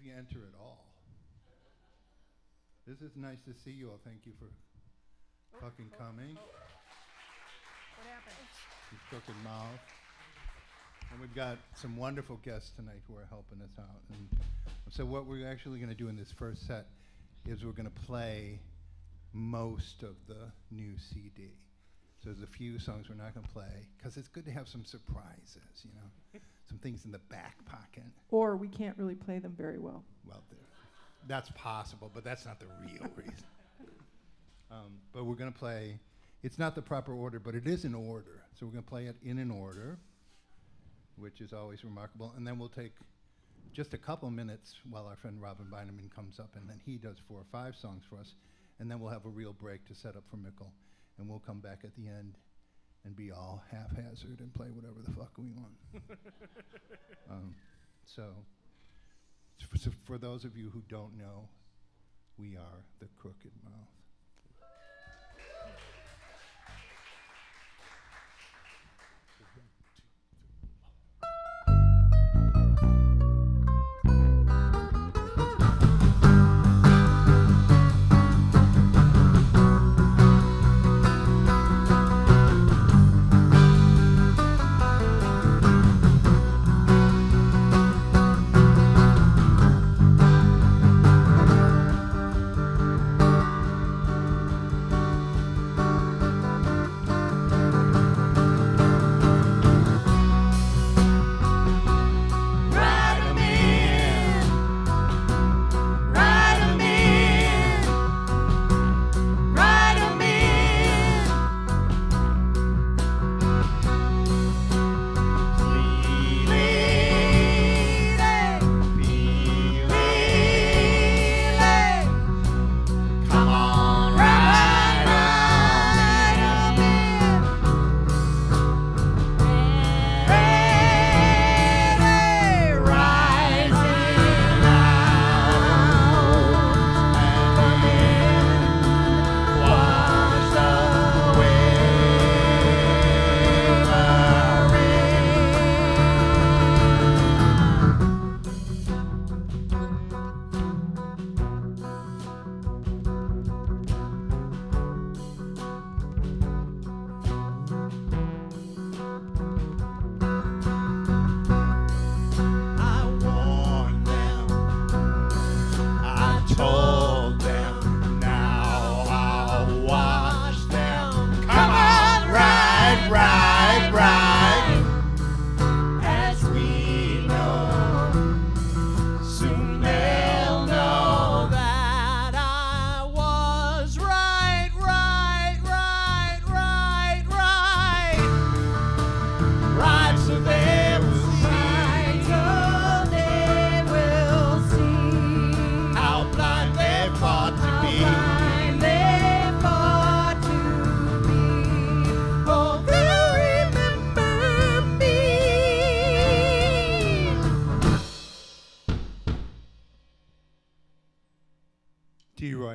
if you enter at all. This is nice to see you all. Thank you for fucking coming. What happened? You crooked mouth. And we've got some wonderful guests tonight who are helping us out. And so what we're actually going to do in this first set is we're going to play most of the new CD. So there's a few songs we're not going to play, because it's good to have some surprises, you know, some things in the back pocket. Or we can't really play them very well. Well, that's possible, but that's not the real reason. But we're going to play, it's not the proper order, but it is in order. So we're going to play it in an order, which is always remarkable. And then we'll take just a couple minutes while our friend Robin Beineman comes up, and then he does 4 or 5 songs for us. And then we'll have a real break to set up for Mickle. And we'll come back at the end and be all haphazard and play whatever the fuck we want. So for those of you who don't know, we are the Crooked Mouth.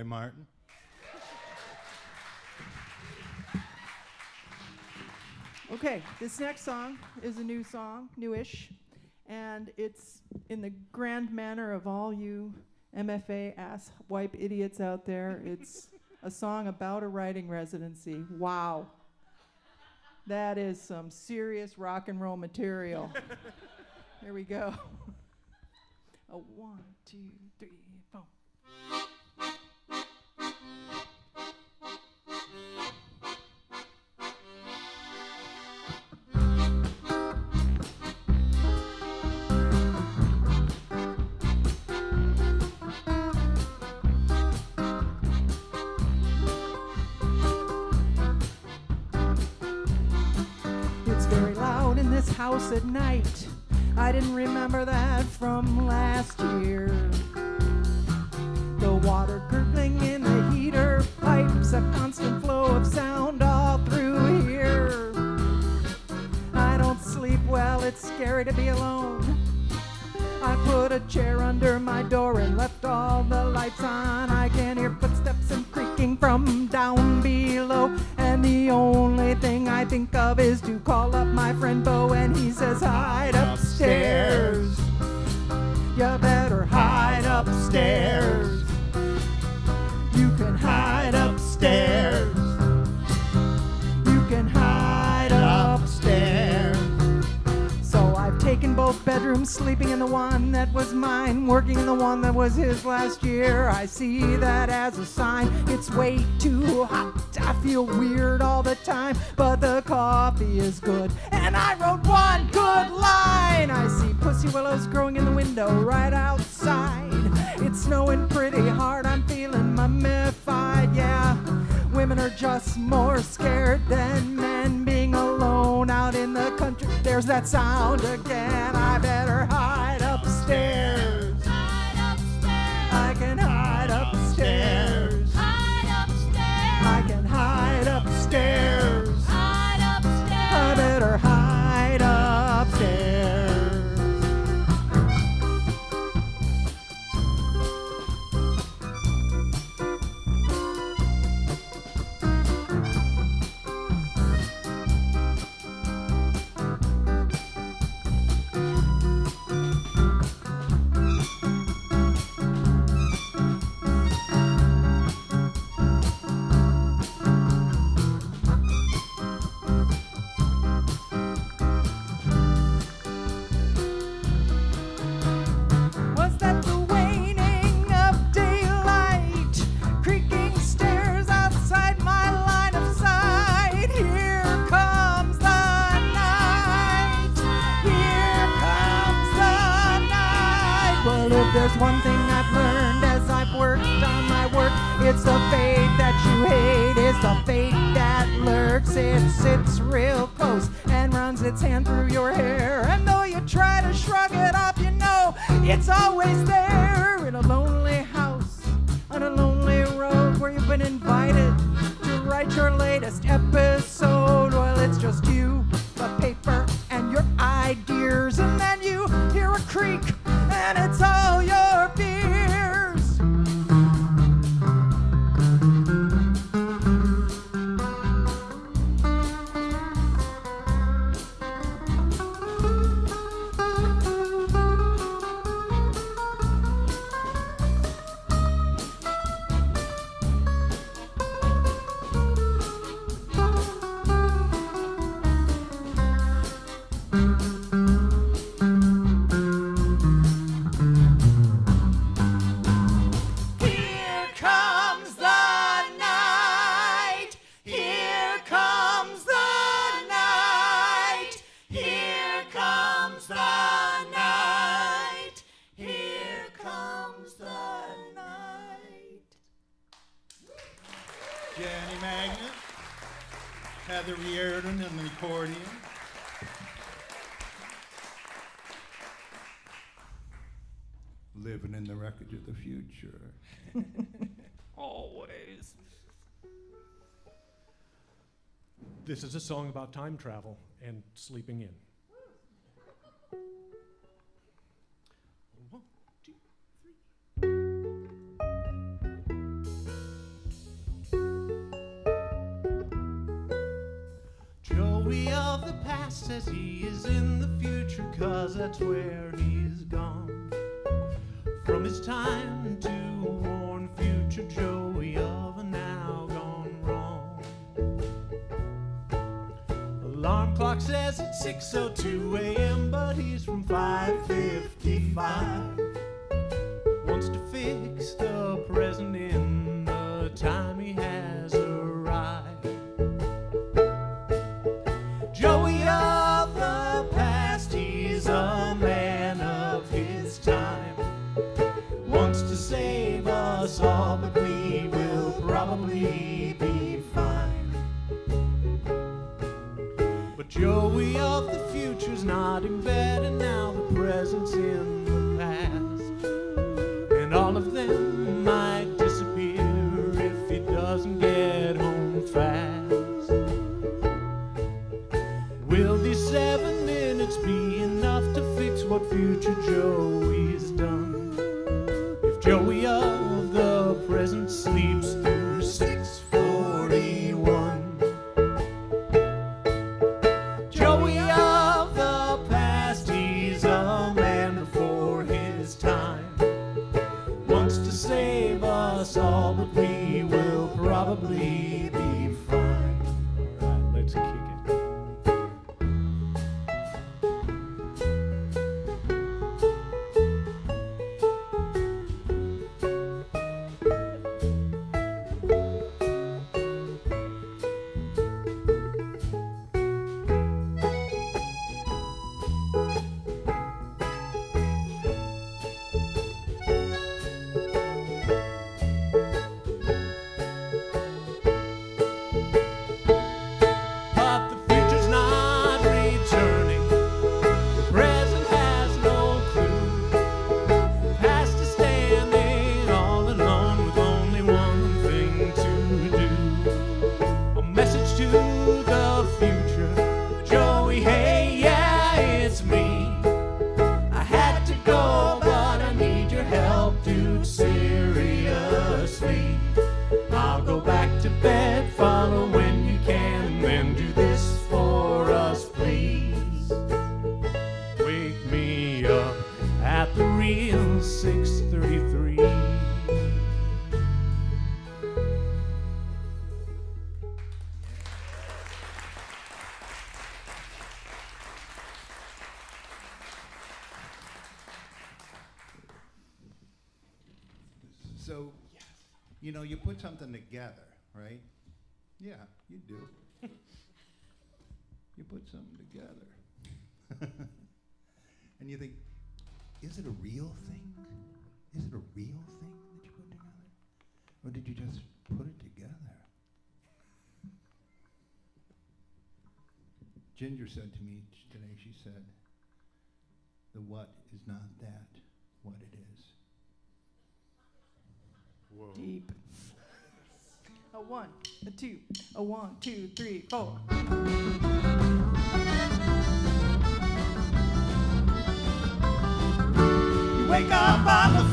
Martin. Okay, this next song is a new song, newish, and it's in the grand manner of all you MFA ass wipe idiots out there. It's a song about a writing residency. Wow. That is some serious rock and roll material. Here we go. A 1, 2, 3, 4. House at night. I didn't remember that from last year. The water gurgling in the heater pipes, a constant flow of sound all through here. I don't sleep well, it's scary to be alone. I put a chair under my door and left all the lights on. I can hear footsteps and creaking from down below. And the only thing I think of is to call up my friend Beau, and he says hide upstairs. You better hide upstairs. You can hide upstairs. You can hide upstairs. So I've taken both bedrooms, sleeping in the one that was mine, working in the one that was his last year. I see that as a sign. It's way too hot. I feel weird all the time, but the coffee is good. And I wrote one good line. I see pussy willows growing in the window right outside. It's snowing pretty hard. I'm feeling mummified. Yeah, women are just more scared than men being alone out in the country. There's that sound again. I better hide upstairs. Hide upstairs. I can hide upstairs. Hide upstairs. I can hide upstairs. Hide upstairs. I better hide upstairs. Was that the waning of daylight? Creaking stairs outside my line of sight. Here comes the night. Here comes the night. Well, if there's one thing I've learned as I've worked on my work, it's the fate that you hate is the fate that lurks. It sits real close and runs its hand through your hair. And though you try to shrug it off, you know it's always there. In a lonely house, on a lonely road, where you've been invited to write your latest episode. Well, it's just you, the paper, and your ideas. And then you hear a creak, and it's all your fears. Here comes the night. Here comes the night. Here comes the night. Here comes the night. Jenny Magnus, Heather Riordan on the accordion. Living in the wreckage of the future. Always. This is a song about time travel and sleeping in. One, two, three. Joey of the past says he is in the future, 'cause that's where he's gone. From his time to warn future Joey of a now gone wrong. Alarm clock says it's 6:02 a.m., but he's from 5:55. Wants to fix the present in the time he has arrived. Joey of the past, he's a man of his time. Wants to save us all, but we will probably be fine. But Joey of the future's not in bed, and now the present's in the past. And all of them might disappear if he doesn't get home fast. Will these 7 minutes be enough to fix what future Joey's done? Joey of the present sleeps through 6:41. Joey of the past, he's a man before his time. So, you know, you put something together, right? Yeah, you do. You put something together. And you think, is it a real thing? Is it a real thing that you put together? Or did you just put it together? Ginger said to me today, she said, the what is not that, what it is. Whoa. Deep. A 1, a 2, a 1, 2, 3, 4. You wake up on the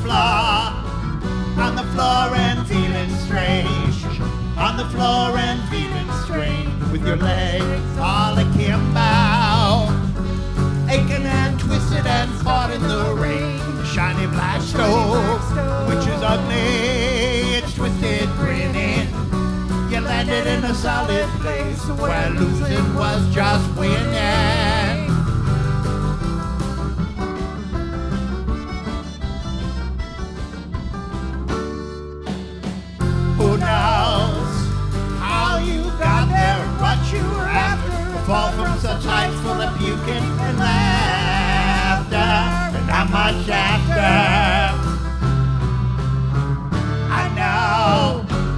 floor and feeling strange, on the floor and feeling strange, with your legs all akimbo, aching and twisted and caught in the rain. The shiny black stove, which is ugly, it's twisted, grinning. You landed in a solid place where losing was just winning. Who knows how you got there and what you were after? A fall from such heights full of puking and laughter, and not much after.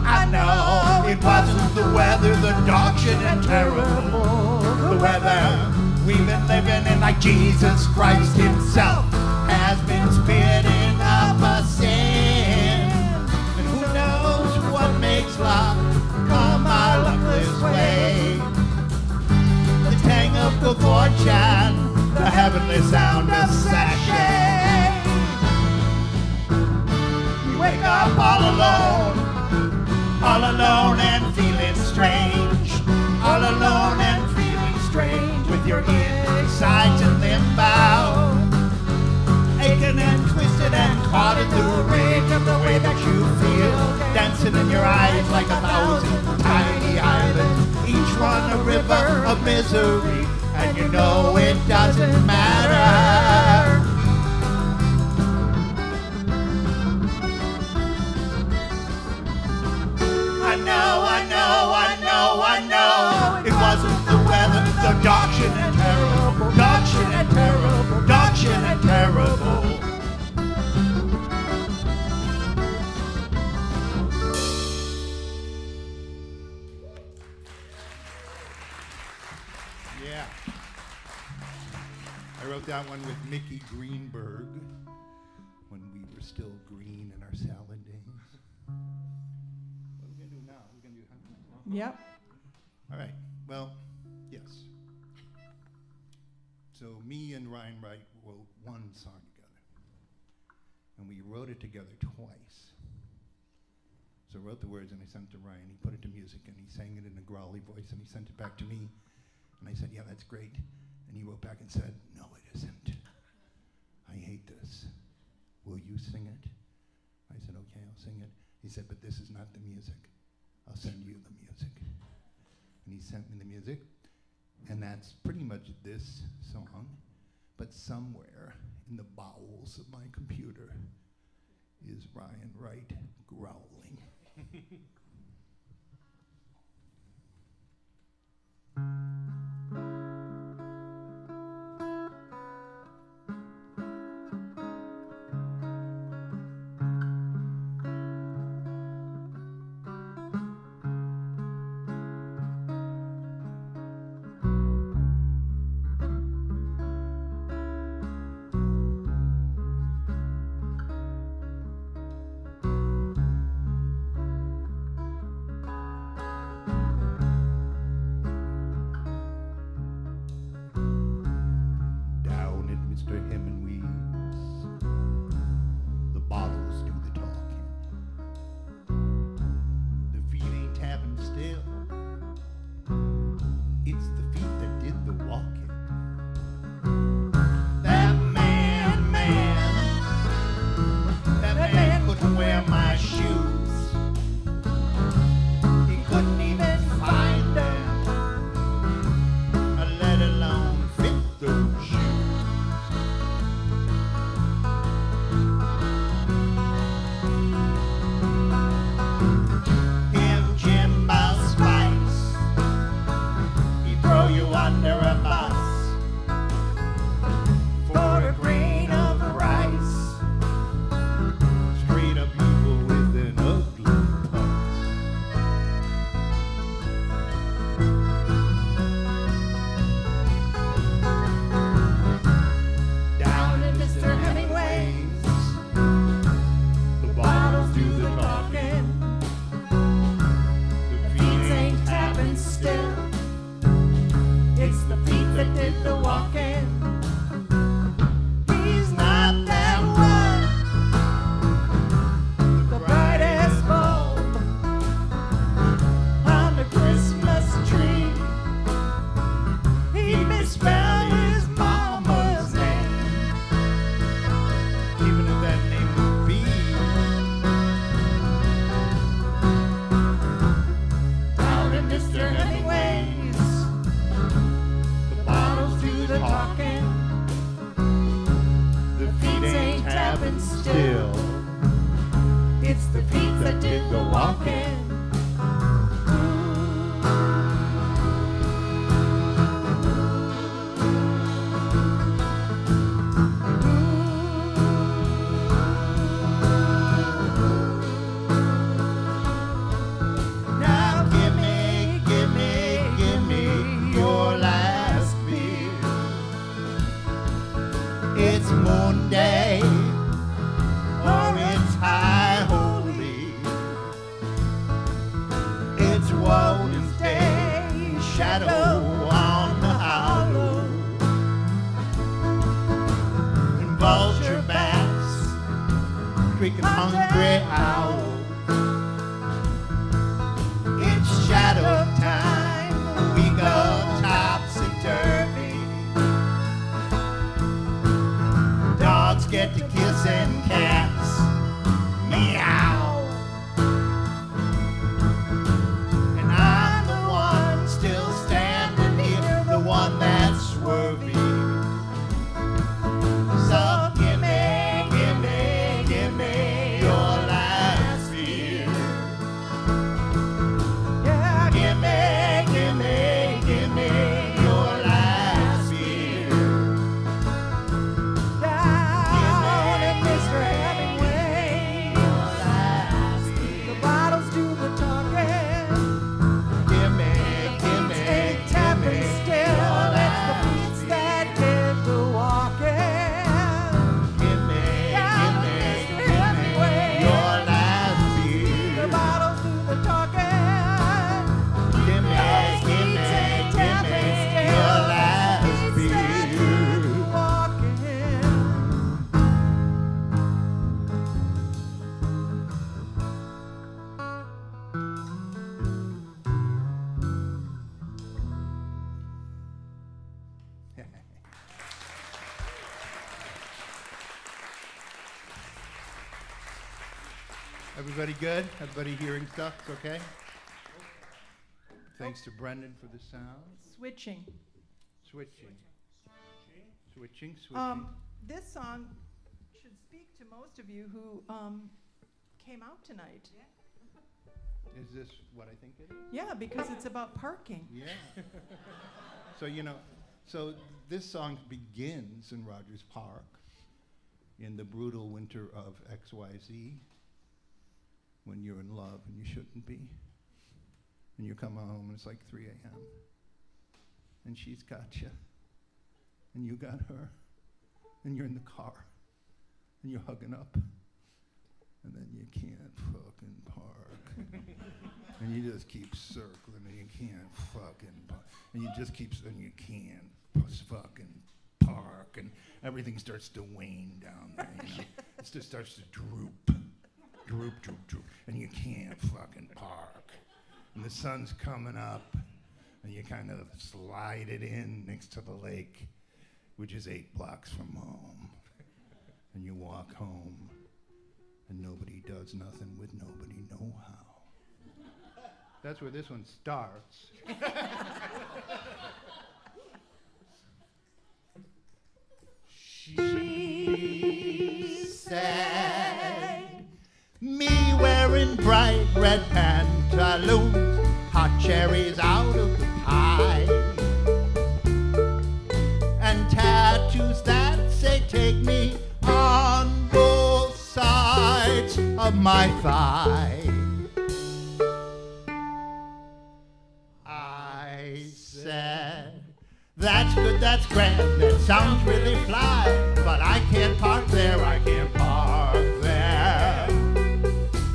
I know, it wasn't the weather, the dog shit and terrible. The weather we've been living in, like Jesus Christ himself has been spitting up a sin. And who knows what makes love come our luckless way? The tang of good fortune, the heavenly sound of sachet. You wake up all alone and feeling strange, all alone and feeling strange, with your insides in limbo, aching and twisted and caught in the ring of the way that you feel, dancing in your eyes like 1,000 tiny islands, each one a river of misery, and you know it doesn't matter. I know, it wasn't the weather, the dog shit and terrible, dog shit and terrible, dog shit and terrible. Yeah. I wrote that one with Mickey Greenberg when we were still green in our salad days. What are we going to do now? We're going to do Yep. All right. Well, yes. So me and Ryan Wright wrote one song together. And we wrote it together twice. So I wrote the words and I sent it to Ryan. He put it to music and he sang it in a growly voice and he sent it back to me. And I said, yeah, that's great. And he wrote back and said, no, it isn't. I hate this. Will you sing it? I said, okay, I'll sing it. He said, but this is not the music. I'll send you the music. And he sent me the music. And that's pretty much this song. But somewhere in the bowels of my computer is Ryan Wright growling. under a bus for a grain of rice. Straight up evil with an ugly pulse. Down in Mr. Hemingway's, the bottles do the talking. The feet ain't tapping still. It's the feet that did the walking. He's not that one, the brightest bulb on the Christmas tree. He misspelled his mama's name, even if that name was B. Down in Mr. Hemingway's, the bottles do the talking. The feet ain't tapping still. It's the feet that did the walking. Now give me your last beer. It's Moon Day, or it's High Holy. It's Walden's Day, shadow on the hollow. And vulture bats, creaking hungry owls. It's shadow time, we go topsy-turvy. Dogs get to kissing cats, meow. And I'm the one still standing here, the one that's swervy. So give me your last beer. Yeah, give me your last beer. Down in Mr. Hemingway, the bottles do the talking. Give me ain't tapping still. It's the beats that did the walking. Give me your last beer. The bottles do the talking. Give me your last beer. Walking. Everybody good? Everybody hearing stuff? It's okay? Thanks to Brendan for the sound. Switching. Switching. This song should speak to most of you who came out tonight. Is this what I think it is? Yeah, because it's about parking. Yeah. So this song begins in Rogers Park in the brutal winter of XYZ, when you're in love and you shouldn't be. And you come home and it's like 3 a.m. and she's got you and you got her and you're in the car and you're hugging up and then you can't fucking park. And you just keep circling and you can't fucking park. And you just keep, and you can't fucking park. And everything starts to wane down there. You know? It just starts to droop. And you can't fucking park. And the sun's coming up and you kind of slide it in next to the lake, which is 8 blocks from home. And you walk home and nobody does nothing with nobody know-how. That's where this one starts. She said, me wearing bright red pantaloons, hot cherries out of the pie. take me on both sides of my thigh. I said, that's good, that's grand, that sounds really fly, but I can't park there, I can't park there.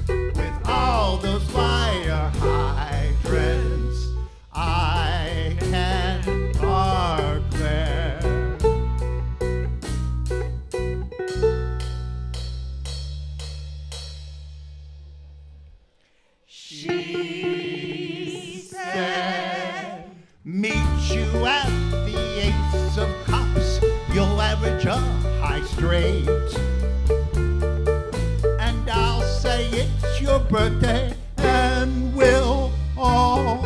With all those fire hydrants, I can't park there. She said, meet you at the Ace of Cups, you'll average a high straight. And I'll say it's your birthday and we'll all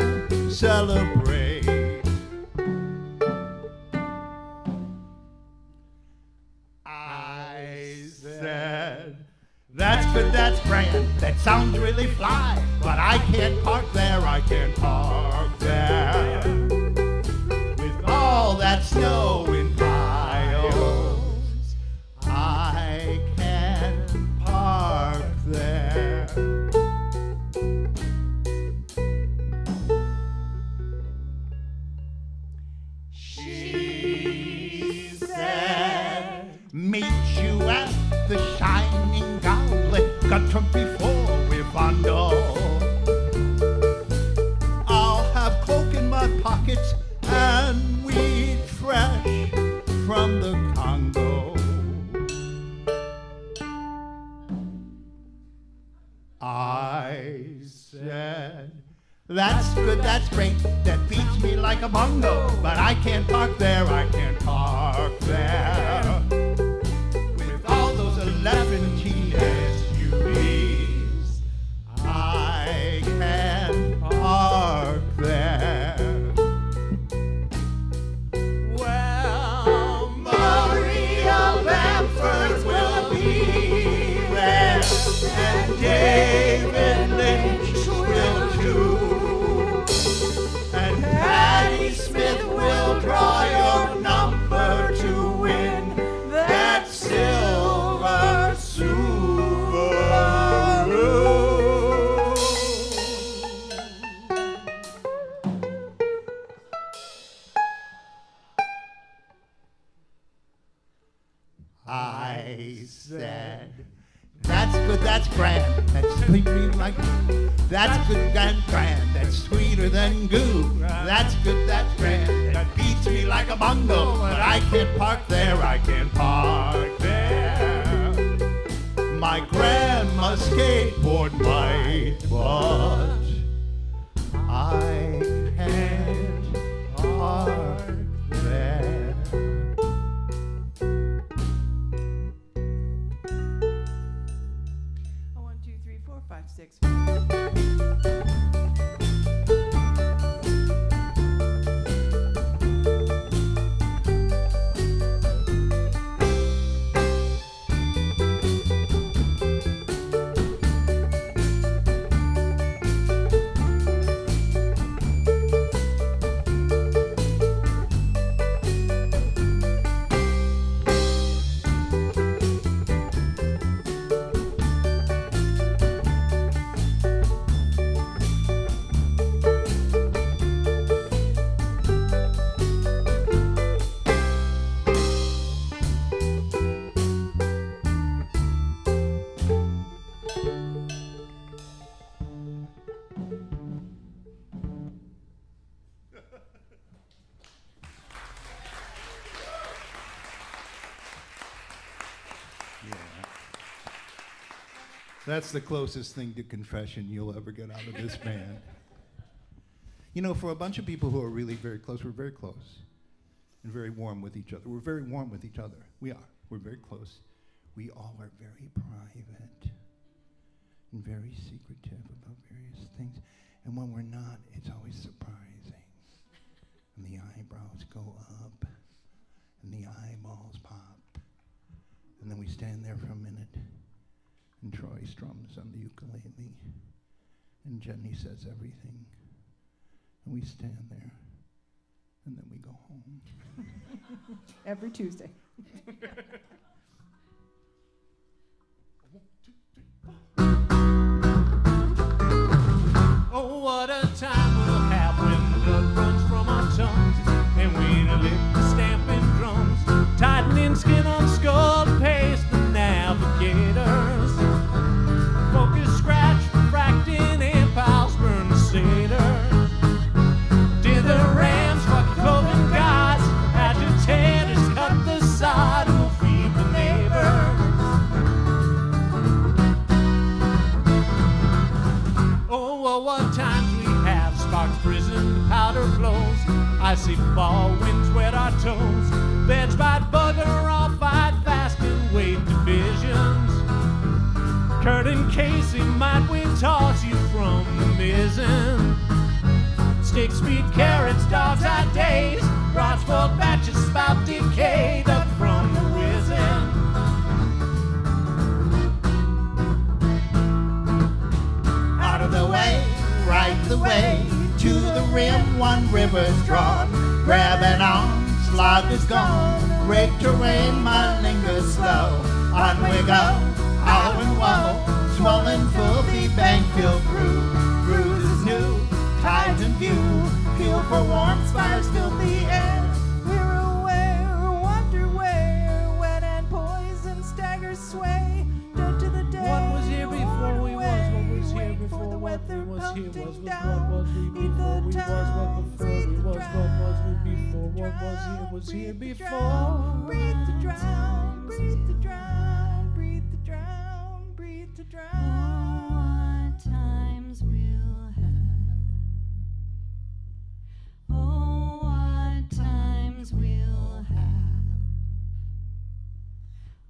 celebrate. I said, that's good, that's grand, that sounds really fly, but I can't park there, I can't park there. With all that snow in piles, I can't park there. She said, meet you at the Shining Goblet, got drunk before we fondle. I'll have cloak in my pockets and weed fresh from the Congo. I said, that's good, that's great, that beats me like a bongo, but I can't park there, I can't park there. With all those 11 SUVs, I can't park there. Well, Maria Bamford will be there, and David Lynch will too, and Patty Smith will draw your number to win that silver Subaru. I said, that's good, that's grand, that's sweeter like that's good and grand, that's sweeter than goo. That's good, that's grand, that beats me like a bongo, but I can't park there, I can't park there. My grandma skateboard might, but I can't park there. Oh, 1, 2, 3, 4, 5, 6. That's the closest thing to confession you'll ever get out of this band. You know, for a bunch of people who are really very close, we're very close and very warm with each other. We're very warm with each other. We are. We're very close. We all are very private and very secretive about various things. And when we're not, it's always surprising. And the eyebrows go up and the eyeballs pop. And then we stand there for a minute. And Troy strums on the ukulele, and Jenny says everything, and we stand there, and then we go home. Every Tuesday. icy fall winds wet our toes. Beds might bugger off, I'd fast and wait divisions. Curtain Casey might wind toss you from the mizzen. Stick, speed, carrots, dogs, hot days. Rods, fork, batches, spout, decayed up from the whizzing. Out of the way, right the way, to the rim, one river's drawn. Grabbing on, slog is gone. Break terrain, mud lingers slow. On we go, all in woe. Swollen full, the bank filled through. Bruises new, tides in view. Fuel for warmth, fires fill the air. We're aware, wonder where, wet and poison staggers sway. Dead to the dead. What was here before we was? What was here Wait before for the what weather we was? Here pelting was down. what was we Eat before the we was? What town, before breathe we the was? What was we before? drown, What was here? Was here breathe the before? drown, breathe the drown, breathe the drown, breathe the drown, breathe the drown. What times we'll have. Oh, what times we'll have.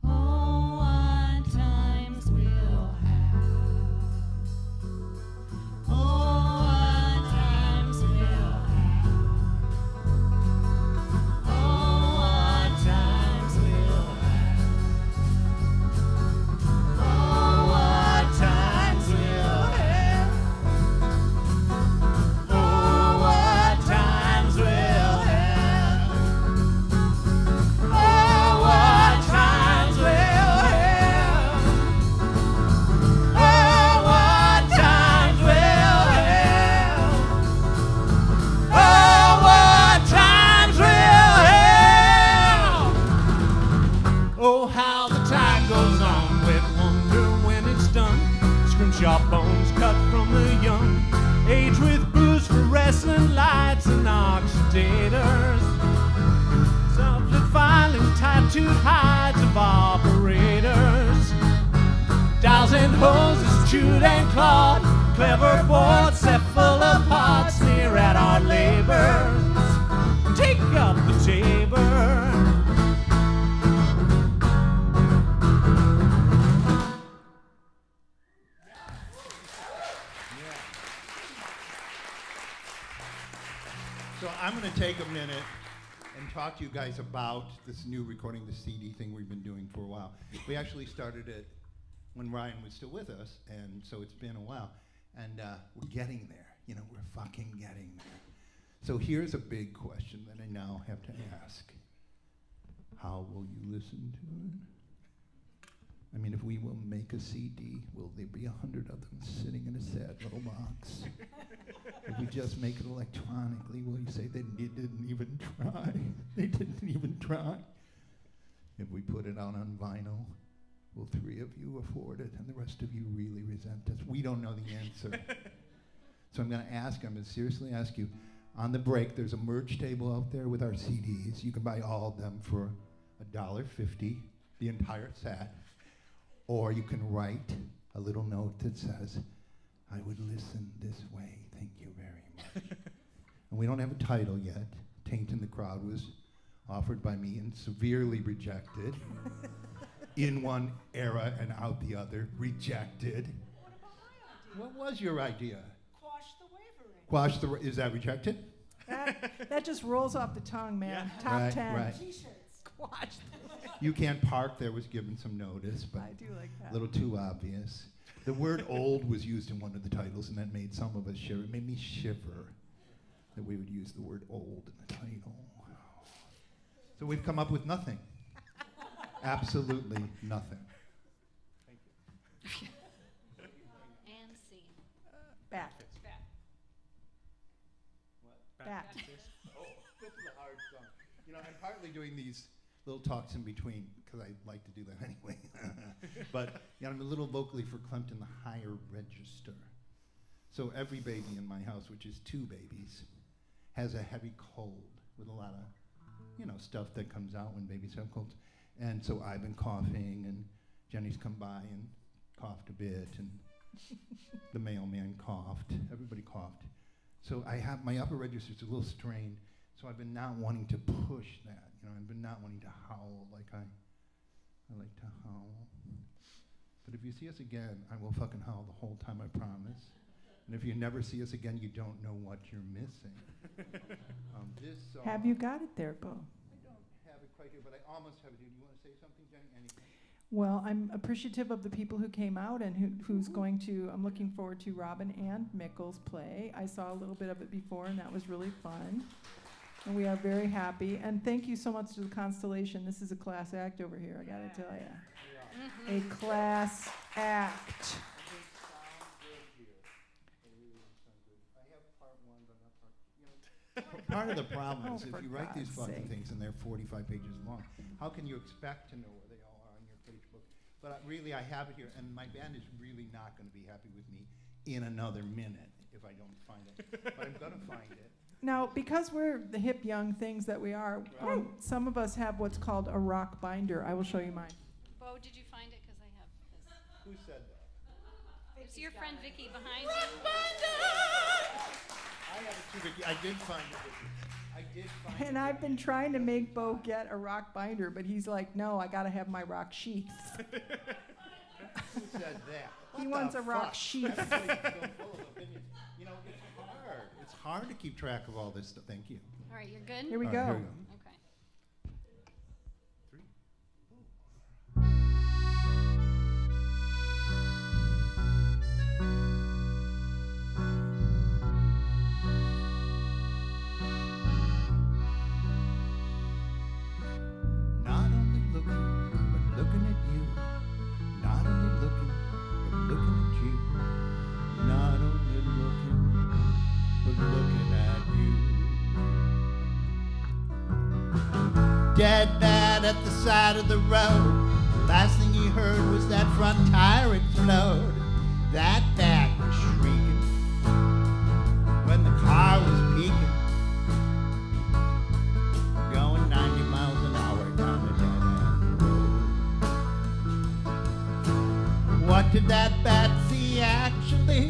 Oh, what times we'll have. Oh, what times we'll have. Oh, what times we'll have. Oh, what times we'll have. Oh, what times we'll have. Oh, what times we'll have. Oh, what times we'll have. Oh, what times we'll have. Oh, how the time goes on. We'd wonder when it's done. Scrimshaw bones cut from the young. Age with booze, fluorescent lights and oxidators. Self-lit filing, tattooed hides of operators. Dials and hoses chewed and clawed. Clever boards set full of pots. Sneer at our labors. Take up the tabor. So I'm going to take a minute and talk to you guys about this new recording, the CD thing we've been doing for a while. We actually started it when Ryan was still with us, and so it's been a while. And we're getting there. You know, we're fucking getting there. So here's a big question that I now have to ask. How will you listen to it? I mean, if we will make a CD, will there be 100 of them sitting in a sad little box? If we just make it electronically, will you say they didn't even try? They didn't even try. If we put it out on vinyl, will 3 of you afford it and the rest of you really resent us? We don't know the answer. So I'm going to seriously ask you, on the break, there's a merch table out there with our CDs. You can buy all of them for $1.50, the entire set. Or you can write a little note that says, I would listen this way, thank you very much. And we don't have a title yet. Taint in the Crowd was offered by me and severely rejected. In one era and out the other, rejected. What was your idea? Quash the wavering. Is that rejected? That just rolls off the tongue, man. Yeah. Top Right, 10. right. T-shirts. Squash. You Can't Park there was given some notice, but I do like that. a little too obvious. The word old was used in one of the titles, and that made some of us shiver. It made me shiver that we would use the word old in the title. So we've come up with nothing. Absolutely nothing. And scene. Bat. Bat. This is a hard song. You know, I'm partly doing these little talks in between because I like to do that anyway. But you know, I'm a little vocally verklempt in the higher register. So every baby in my house, which is 2 babies, has a heavy cold with a lot of, you know, stuff that comes out when babies have colds. And so I've been coughing, and Jenny's come by and coughed a bit, and the mailman coughed. Everybody coughed. So I have my upper register's a little strained. So I've been not wanting to push that. You know, I've been not wanting to howl like I like to howl. But if you see us again, I will fucking howl the whole time, I promise. And if you never see us again, you don't know what you're missing. This song, Have you got it there, Beau? I don't have it quite here, but I almost have it here. Do you want to say something, Jenny? Anything? Well, I'm appreciative of the people who came out and who's going to, I'm looking forward to Robin and Mickle's play. I saw a little bit of it before, and that was really fun. And we are very happy. And thank you so much to the Constellation. This is a class act over here, I gotta tell you. A class act. Part of the problem Oh, is if for you write these God's fucking sake. things and they're 45 pages long, how can you expect to know where they all are on your page book? But really, I have it here, and my band is really not going to be happy with me in another minute if I don't find it. But I'm going to find it. Now, because we're the hip young things that we are, some of us have what's called a rock binder. I will show you mine. Beau, did you find it? Because I have this. Who said that? It's your friend Vicki behind you. I have it too, Vicki. I did find it, Vicki. I did find it. And I've been trying to make Beau get a rock binder, but he's like, no, I gotta have my rock sheath. Who said that? He What wants the a rock fuck? sheath. Everybody's so full of opinions. You know, it's hard. It's hard to keep track of all this stuff. Thank you. All right, you're good? Here we All go. right, here we go. Okay. 3, 4. Not only looking, but looking at you. Not only looking, but looking at you. Not only looking, but looking at you. Dead bad at the side of the road. Last thing he heard was that front tire explode. That back was shrieking when the car was peaking, going 90 miles an hour down the dead end road. What did that bat see actually?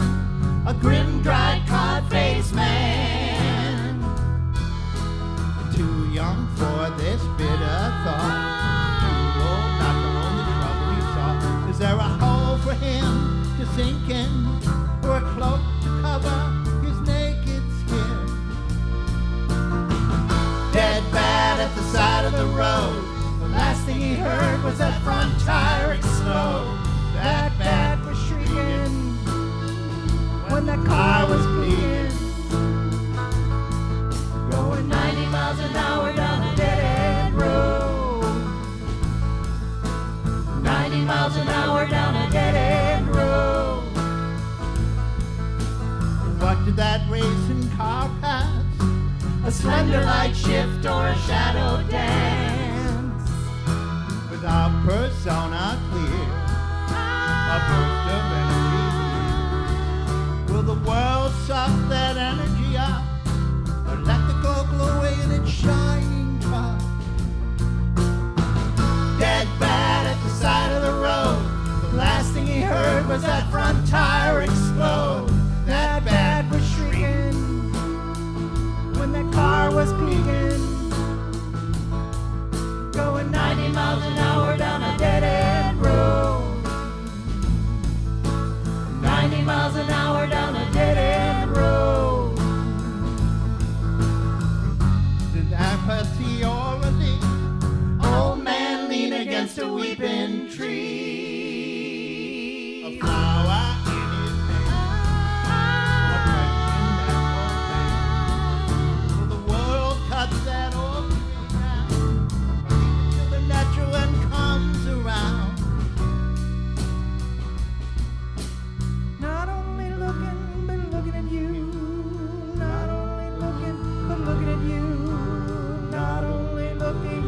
A grim, dry, cod-faced man, too young for this bitter thought, too old not to know the trouble he saw. Is there a hole for him to sink in, or a cloak to cover his naked skin? Dead bad at the side of the road. The last thing he heard was that front tire explode. That bat was shrieking when that car was bleeding, going 90 miles an hour down a dead-end road. 90 miles an hour down a dead-end road. What did that racing car pass? A slender light shift or a shadow dance? Without persona clear, a burst of energy. Will the world suck that energy up, or let the glow glow away in its shining cup? Dead bad at the side of the road. The last thing he heard was that front tire explode. That bat was shrieking when that car was peaking, going 90 miles an hour down a dead-end road. 90 miles an hour down a dead-end road. Did apathy or relief? Old man lean against a weeping tree. A flower in his hand, a question that won't pass. Will the world cut that old tree down, or leave it till the natural end comes around? Not only looking, but looking at you. Not only looking, but looking at you. Not only looking,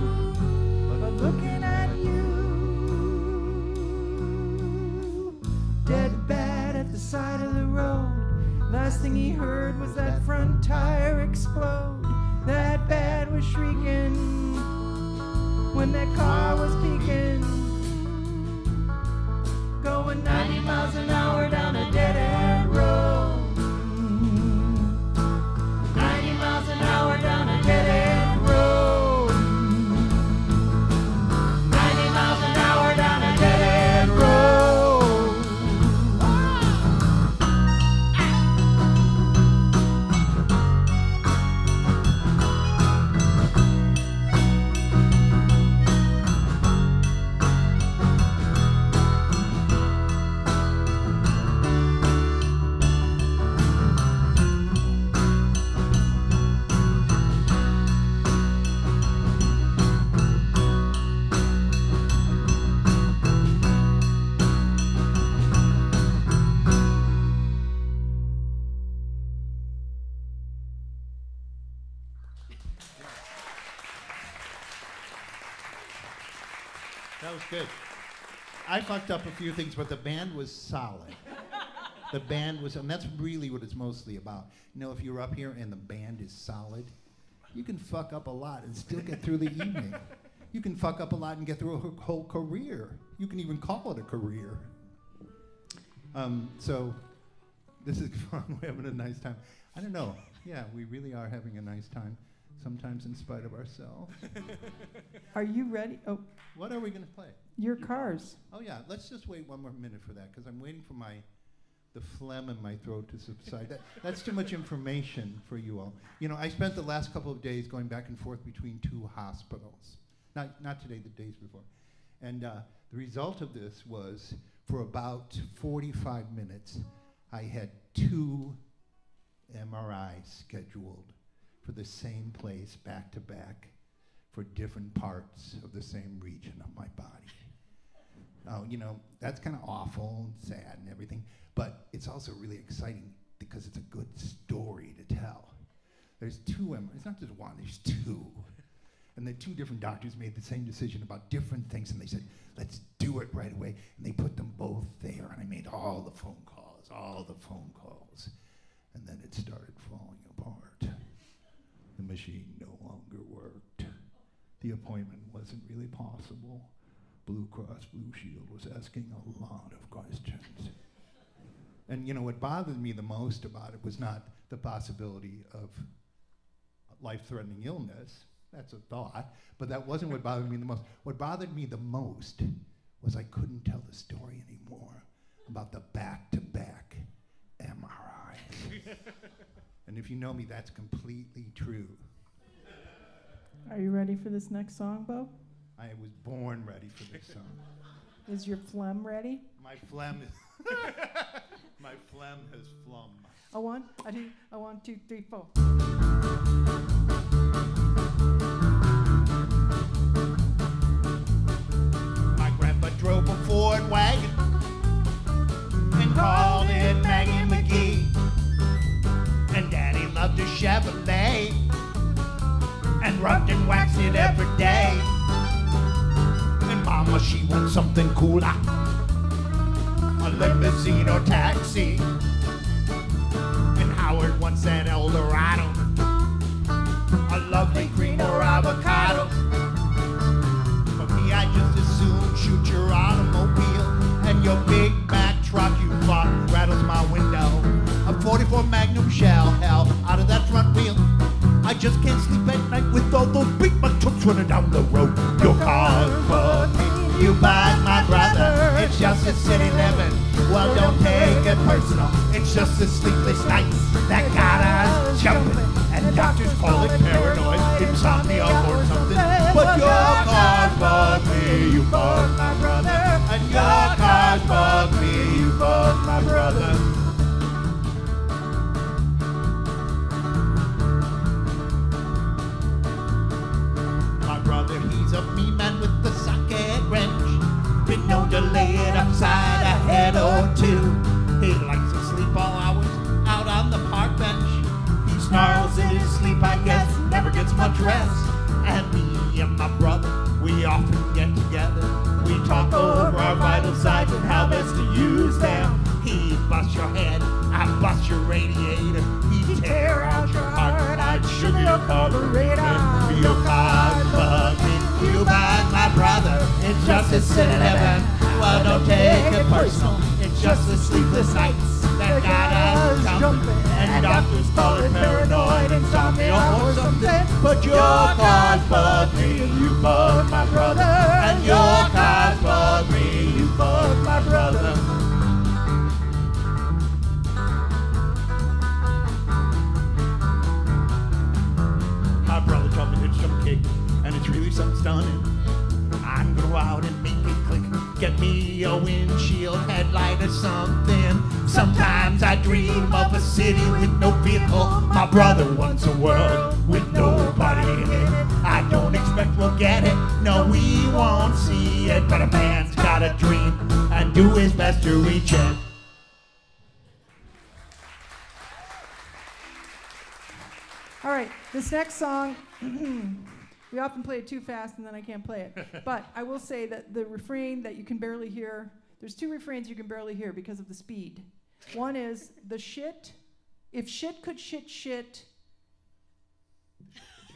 but looking at you. Dead bad at the side of the road. Last thing he heard was that front tire explode. That bat was shrieking when that car was peaking, going 90 miles an hour down a dead-end road. 90 miles an hour down a dead-end That was good. I fucked up a few things, but the band was solid. The band was, and that's really what it's mostly about. You know, if you're up here and the band is solid, you can fuck up a lot and still get through the evening. You can fuck up a lot and get through a whole career. You can even call it a career. So this is fun. We're having a nice time. I don't know. Yeah, we really are having a nice time, sometimes in spite of ourselves. Are you ready? Oh, What are we going to play? your cars. Oh, yeah, let's just wait one more minute for that, because I'm waiting for the phlegm in my throat to subside. That's too much information for you all. You know, I spent the last couple of days going back and forth between 2 hospitals. Not today, the days before. And the result of this was, for about 45 minutes, I had 2 MRIs scheduled for the same place, back to back, for different parts of the same region of my body. Oh, you know, that's kind of awful and sad and everything, but it's also really exciting because it's a good story to tell. There's 2 MRIs, it's not just one, there's 2. And the 2 different doctors made the same decision about different things, and they said, let's do it right away. And they put them both there, and I made all the phone calls. And then it started falling apart. The machine no longer worked. The appointment wasn't really possible. Blue Cross Blue Shield was asking a lot of questions. And you know, what bothered me the most about it was not the possibility of life-threatening illness. That's a thought, but that wasn't what bothered me the most. What bothered me the most was I couldn't tell the story anymore about the back-to-back MRIs. And if you know me, that's completely true. Are you ready for this next song, Beau? I was born ready for this song. Is your phlegm ready? My phlegm has flum. A 1, a 2, a 1, 2, 3, 4. My grandpa drove a Ford wagon and called it Maggie McGee. And Daddy loved a Chevrolet and rubbed and waxed it every day. And Mama, she wants something cooler, a limousine or taxi. And Howard wants an Eldorado, a lovely green or avocado. For me, I just as soon shoot your automobile, and your big Mack truck you bought rattles my window. A 44 Magnum shell hell out of that front wheel. I just can't sleep at night with all those big buck trucks running down the road. Your car's bugging, you bite my brother. It's just a city living, well don't take it personal. It's just the sleepless nights that got us jumping. And doctors call it paranoid, insomnia or something. But your car's bug me, you bug my brother. And your car's bug me, you bug my brother. He's a mean man with the socket wrench, been known to lay it upside a head or 2. He likes to sleep all hours out on the park bench. He snarls in his sleep, I guess, never gets much rest. And me and my brother, we often get together. We talk over our vital signs and how best to use them. He busts your head, I bust your radiator. He tear out your heart, I'd sugar your carburetor. Your car's bugging, you bite my brother. It's just a sin in heaven, well don't take it personal. It's just the sleepless nights that got us jumping. And doctors call it paranoid insomnia or something. But your car's bug me and you bug my brother. And your car's bug me, you bug my brother. My brother told me to hit some kick, and it's really something stunning. I'm gonna go out and make it click. Get me a windshield headlight or something. Sometimes I dream of a city with no vehicle. My brother wants a world with nobody in it. I don't expect we'll get it, no we won't see it. But a man's gotta dream and do his best to reach it. All right, this next song We often play it too fast and then I can't play it. But I will say that the refrain that you can barely hear, there's two refrains you can barely hear because of the speed. One is the shit. If shit could shit shit.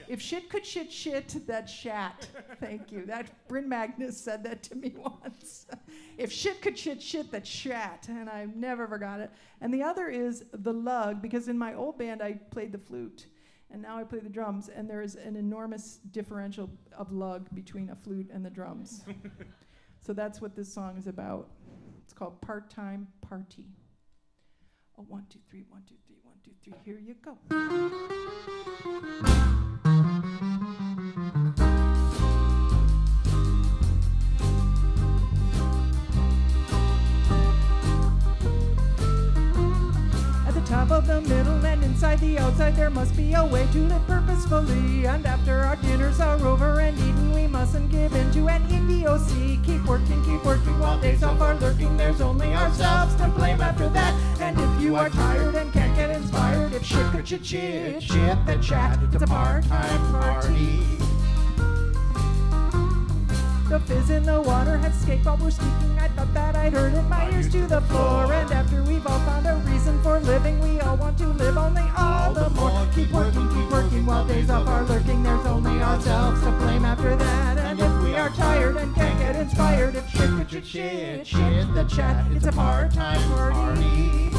If shit could shit shit, that's shat. Thank you. Bryn Magnus said that to me once. If shit could shit shit, that's shat. And I never forgot it. And the other is the lug, because in my old band I played the flute. And now I play the drums, and there is an enormous differential of lug between a flute and the drums. So that's what this song is about. It's called Part-Time Party. Oh, 1, 2, 3, 1, 2, 3, 1, 2, 3. Here you go. Top of the middle and inside the outside, there must be a way to live purposefully. And after our dinners are over and eaten, we mustn't give in to an idiocy. Keep working while days off are lurking. There's only ourselves to blame after that. And if you are tired and can't get inspired, if shit could shit the chat, it's a part-time party. The fizz in the water has escaped while we're speaking. I thought that I'd heard it, my ears to the floor. And after we've all found a reason for living, we all want to live only all the more. Keep working while days off are lurking. There's only ourselves to blame after that. And if we are tired and can't get inspired, if shit could shit the chat, it's a part-time party.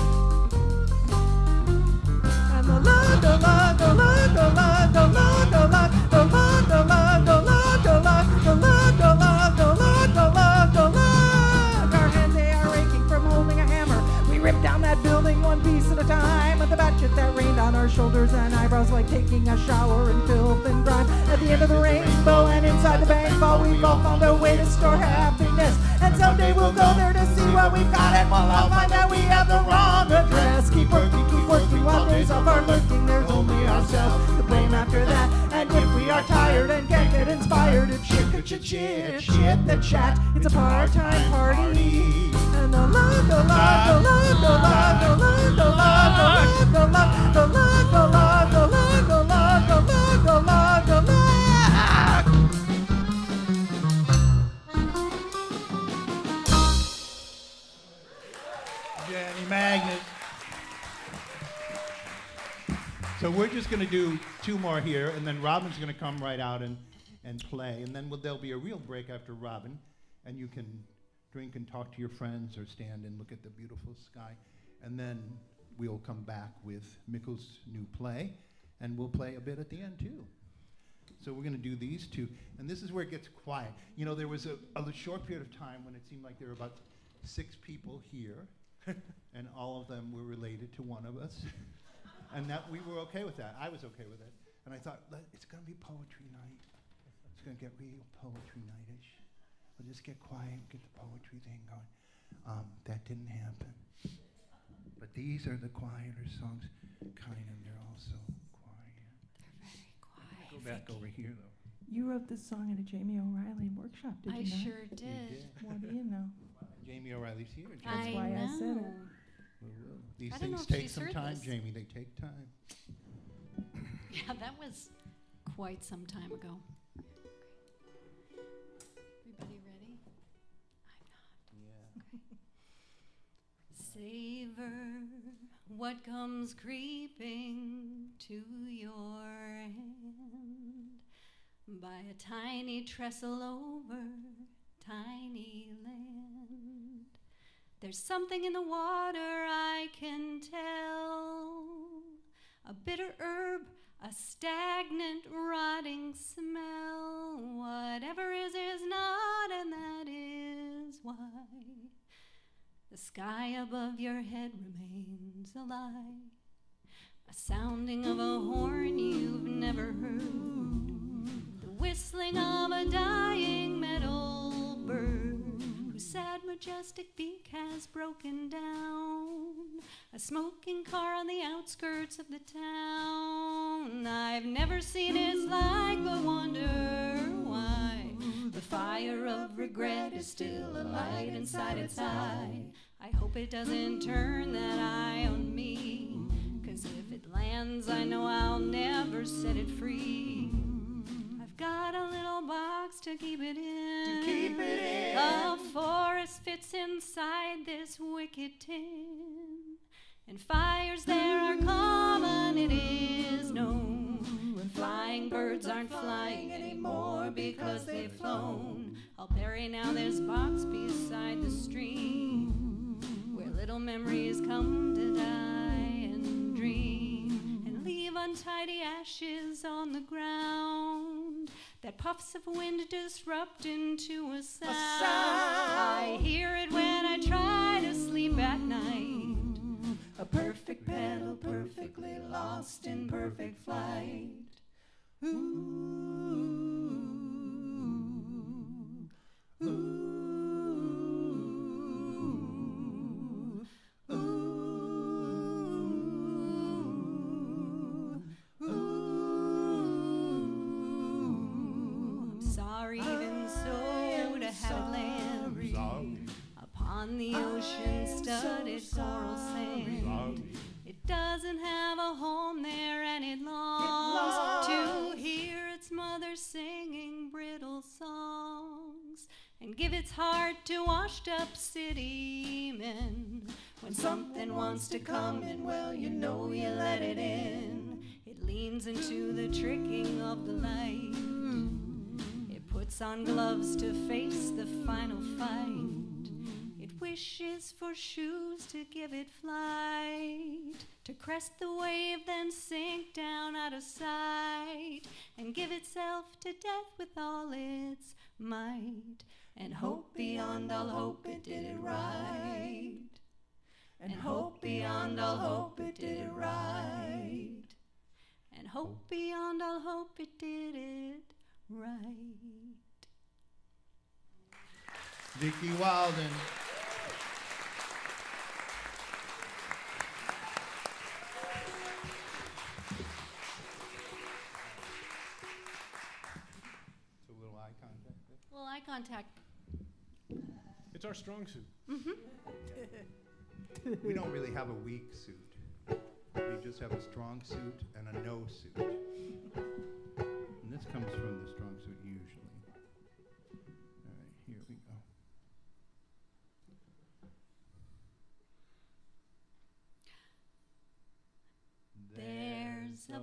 And the lug, the lug, the lug, the lug, the lug, the lug, the lug, the lug, the lug, the lug, the lug, the lug, the lug, the lug, the lug. Our hands, they are aching from holding a hammer. We rip down that building one piece at a time. With the batchet that rained on our shoulders and eyebrows like taking a shower in filth and grime. At the end of the rainbow and inside the bank vault, we've all found a way to store happiness. And someday we'll go there to see what we've got, and we'll all find that we have the wrong address. Keep working while days off are lurking. There's only ourselves to blame after that. And if we are tired and can't get inspired, if shit could shit the chat, it's a part-time party. And the love, the love, the love, the love, the love, the love, the love, the love, the love, the love, the love, the love, the love, the love, the love. Jenny Magnus. So we're just going to do two more here, and then Robin's going to come right out and play. And then there'll be a real break after Robin, and you can drink and talk to your friends or stand and look at the beautiful sky. And then we'll come back with Mickle's new play, and we'll play a bit at the end, too. So we're going to do these two. And this is where it gets quiet. You know, there was a short period of time when it seemed like there were about 6 people here, and all of them were related to one of us. And that we were okay with that. I was okay with it. And I thought, it's going to be poetry night. It's going to get real poetry night-ish. We'll just get quiet and get the poetry thing going. That didn't happen. But these are the quieter songs, kind of. They're also quiet. They're very quiet. Go back over here, though. You wrote this song at a Jamie O'Reilly workshop, did I you not? sure did. What do you know? Jamie O'Reilly's here. That's I why I said know. it. These I don't know things if take she's some heard time, this. Jamie. They take time. Yeah, that was quite some time ago. Everybody ready? I'm not. Savor what comes creeping to your hand by a tiny trestle over tiny land. There's something in the water I can tell, a bitter herb, a stagnant, rotting smell. Whatever is not, and that is why the sky above your head remains a lie, a sounding of a horn you've never heard, the whistling of a dying metal bird whose sad majestic beak has broken down, a smoking car on the outskirts of the town. I've never seen its like, but wonder why the fire of regret is still alight inside its eye. I hope it doesn't turn that eye on me, 'cause if it lands I know I'll never set it free. I've got keep it in. To keep it in. A forest fits inside this wicked tin, and fires there are common, it is known. And flying birds aren't flying anymore because they've flown. Out there now there's box beside the stream, where little memories come to die and dream, and leave untidy ashes on the ground that puffs of wind disrupt into a sound. I hear it when I try to sleep at night. A perfect petal perfectly lost in perfect flight. Ooh, ooh, ooh, ooh. I'm sorry, even so, to have it land upon the ocean-studded coral sand. It doesn't have a home there, and it longs to hear its mother singing brittle songs, and give its heart to washed-up city men. When something wants to come in, well, you know you let it in. It leans into the tricking of the light. It puts on gloves to face the final fight. Wishes for shoes to give it flight, to crest the wave, then sink down out of sight, and give itself to death with all its might, and hope beyond all hope it did it right, and hope beyond all hope it did it right, and hope beyond all hope it did it right. Vicki Walden. Well, eye contact. It's our strong suit. We don't really have a weak suit. We just have a strong suit and a no suit. And this comes from the strong suit usually. All right, here we go. There's a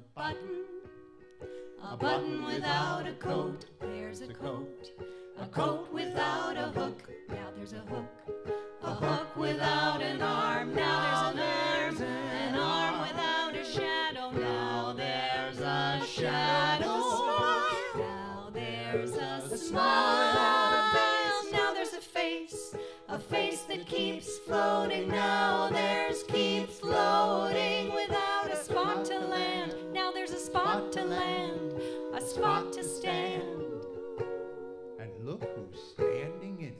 button without a coat. There's a coat without a hook. Now there's a hook without an arm. Now there's an arm without a shadow. Now there's a shadow. Now there's a smile. Now there's a face that keeps floating. Now there's keeps floating without a spot to land. Now there's a spot to land, a spot to stand. And look who's standing in it.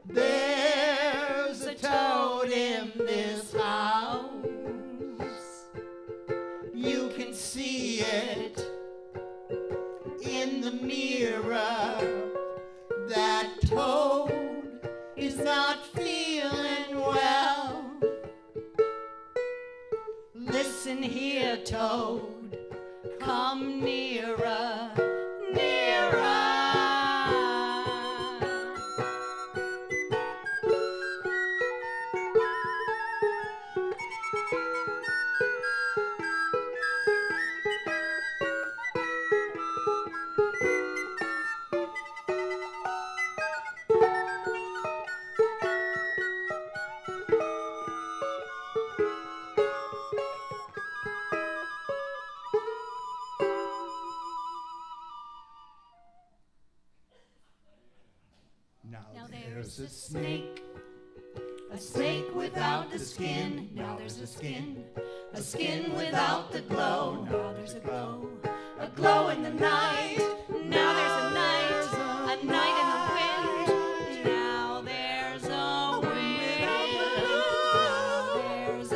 There's a toad in this house. You can see it in the mirror. That toad is not feeling well. Listen here, toad, come nearer, nearer. Now there's a snake without the skin. Now there's a skin without the glow. Now there's a glow in the night. Now there's a night in the wind. Now there's a wind. Now there's a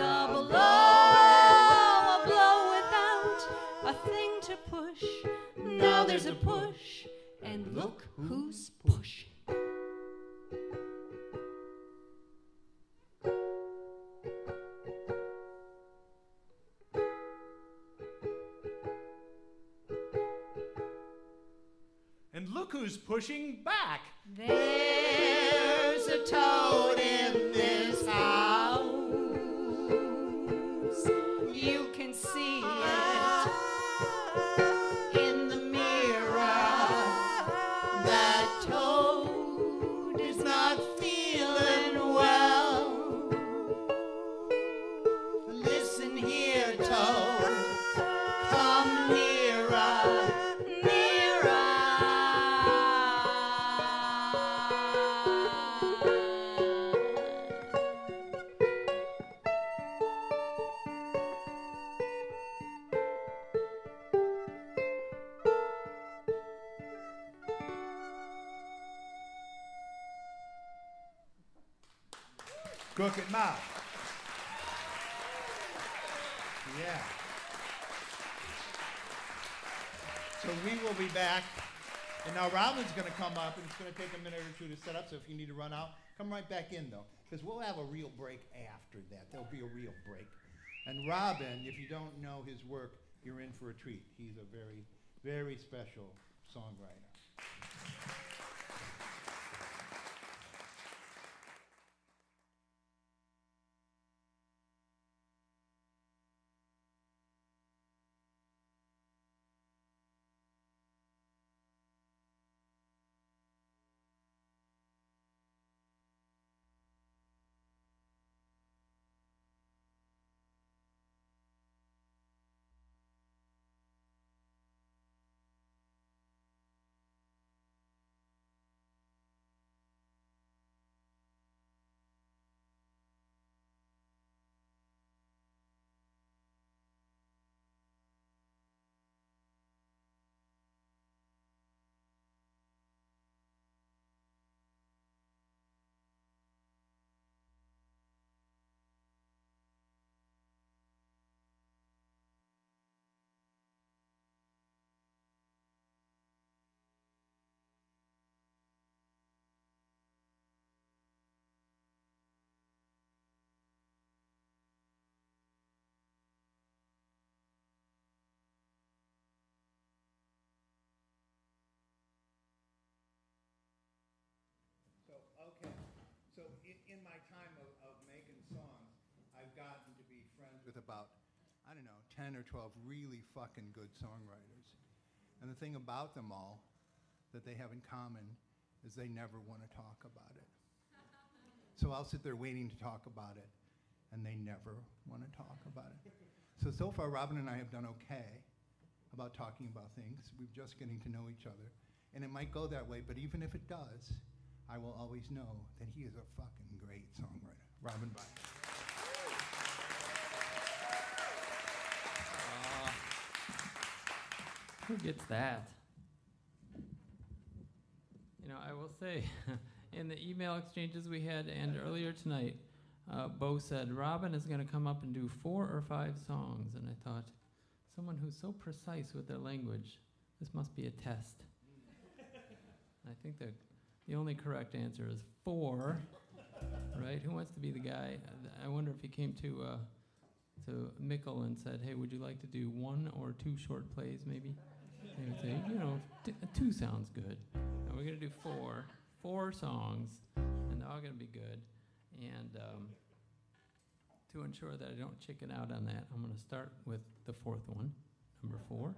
blow without a thing to push. Now there's a push, and look who's pushing. who's pushing back? There's a toad in this house. You can see it in the mirror. That toad is not feeling well. Listen here, toad. Come nearer, nearer. Crooked mouth. Yeah. So we will be back. And now Robin's going to come up, and it's going to take a minute or two to set up, so if you need to run out, come right back in, though, because we'll have a real break after that. There'll be a real break. And Robin, if you don't know his work, you're in for a treat. He's a very, very special songwriter. In my time of making songs, I've gotten to be friends with about, 10 or 12 really fucking good songwriters. And the thing about them all that they have in common is they never want to talk about it. So I'll sit there waiting to talk about it, and they never want to talk about it. So far, Robin and I have done okay about talking about things. We're just getting to know each other. And it might go that way, but even if it does, I will always know that he is a fucking great songwriter. Robin Beineman. Who gets that? You know, I will say, in the email exchanges we had and earlier tonight, Beau said, Robin is going to come up and do 4 or 5 songs. And I thought, someone who's so precise with their language, this must be a test. I think that the only correct answer is 4, right? Who wants to be the guy? I wonder if he came to Mickle and said, hey, would you like to do 1 or 2 short plays, maybe? He would say, 2 sounds good. And we're going to do 4 songs, and they're all going to be good. And to ensure that I don't chicken out on that, I'm going to start with the 4th one, number 4.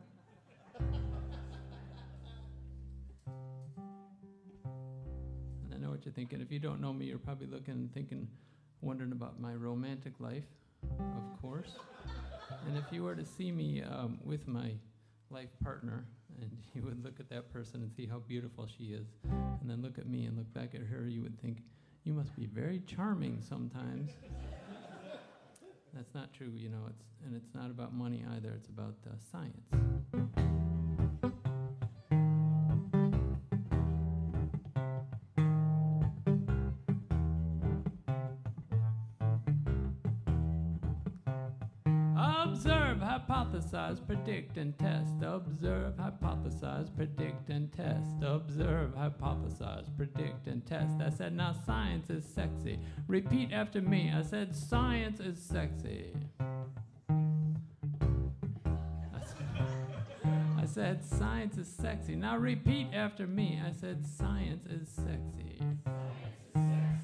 I know what you're thinking. If you don't know me, you're probably looking and thinking, wondering about my romantic life, of course. And if you were to see me with my life partner, and you would look at that person and see how beautiful she is, and then look at me and look back at her, you would think, you must be very charming sometimes. That's not true, and it's not about money either, it's about science. Observe, hypothesize, predict, and test. Observe, hypothesize, predict, and test. Observe, hypothesize, predict, and test. I said, now science is sexy. Repeat after me. I said, science is sexy. I said, science is sexy. Now repeat after me. I said, science is sexy.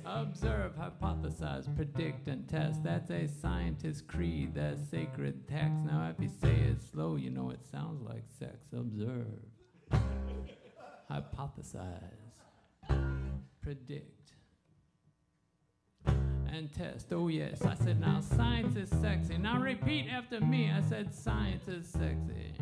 Observe, hypothesize, predict, and test. That's a scientist's creed, that's sacred text. Now if you say it slow, you know it sounds like sex. Observe, hypothesize, predict, and test. Oh yes, I said now science is sexy. Now repeat after me. I said science is sexy.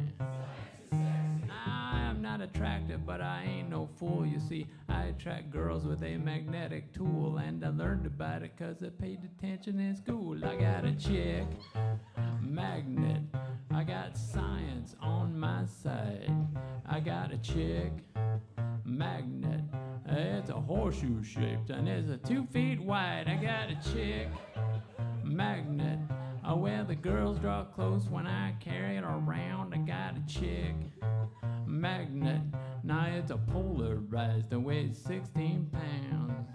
I am not attractive, but I ain't no fool. You see, I attract girls with a magnetic tool, and I learned about it 'cause I paid attention in school. I got a chick, magnet. I got science on my side. I got a chick, magnet. It's a horseshoe shaped and it's a 2 feet wide. I got a chick, magnet. Where the girls draw close when I carry it around. I got a chick, magnet. Now it's a polarized and weighs 16 pounds.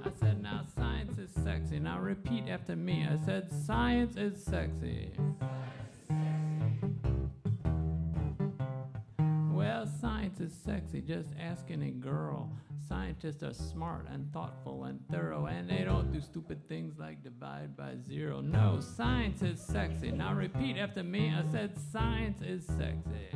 I said now science is sexy. Now repeat after me. I said science is sexy. Well, science is sexy, just asking a girl. Scientists are smart and thoughtful and thorough, and they don't do stupid things like divide by zero. No, science is sexy. Now repeat after me. I said science is sexy.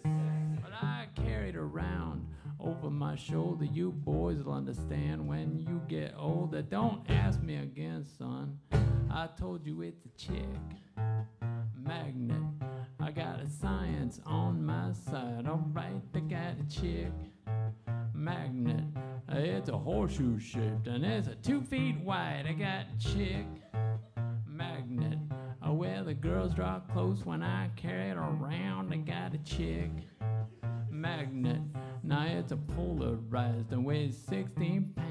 But I carried around over my shoulder. You boys will understand when you get older. Don't ask me again, son. I told you it's a chick, magnet. I got a science on my side. Alright, I got a chick, magnet. It's a horseshoe shaped and it's a 2 feet wide. I got a chick, magnet. Where the girls draw close when I carry it around. I got a chick, magnet. Now it's a polarized and weighs 16 pounds.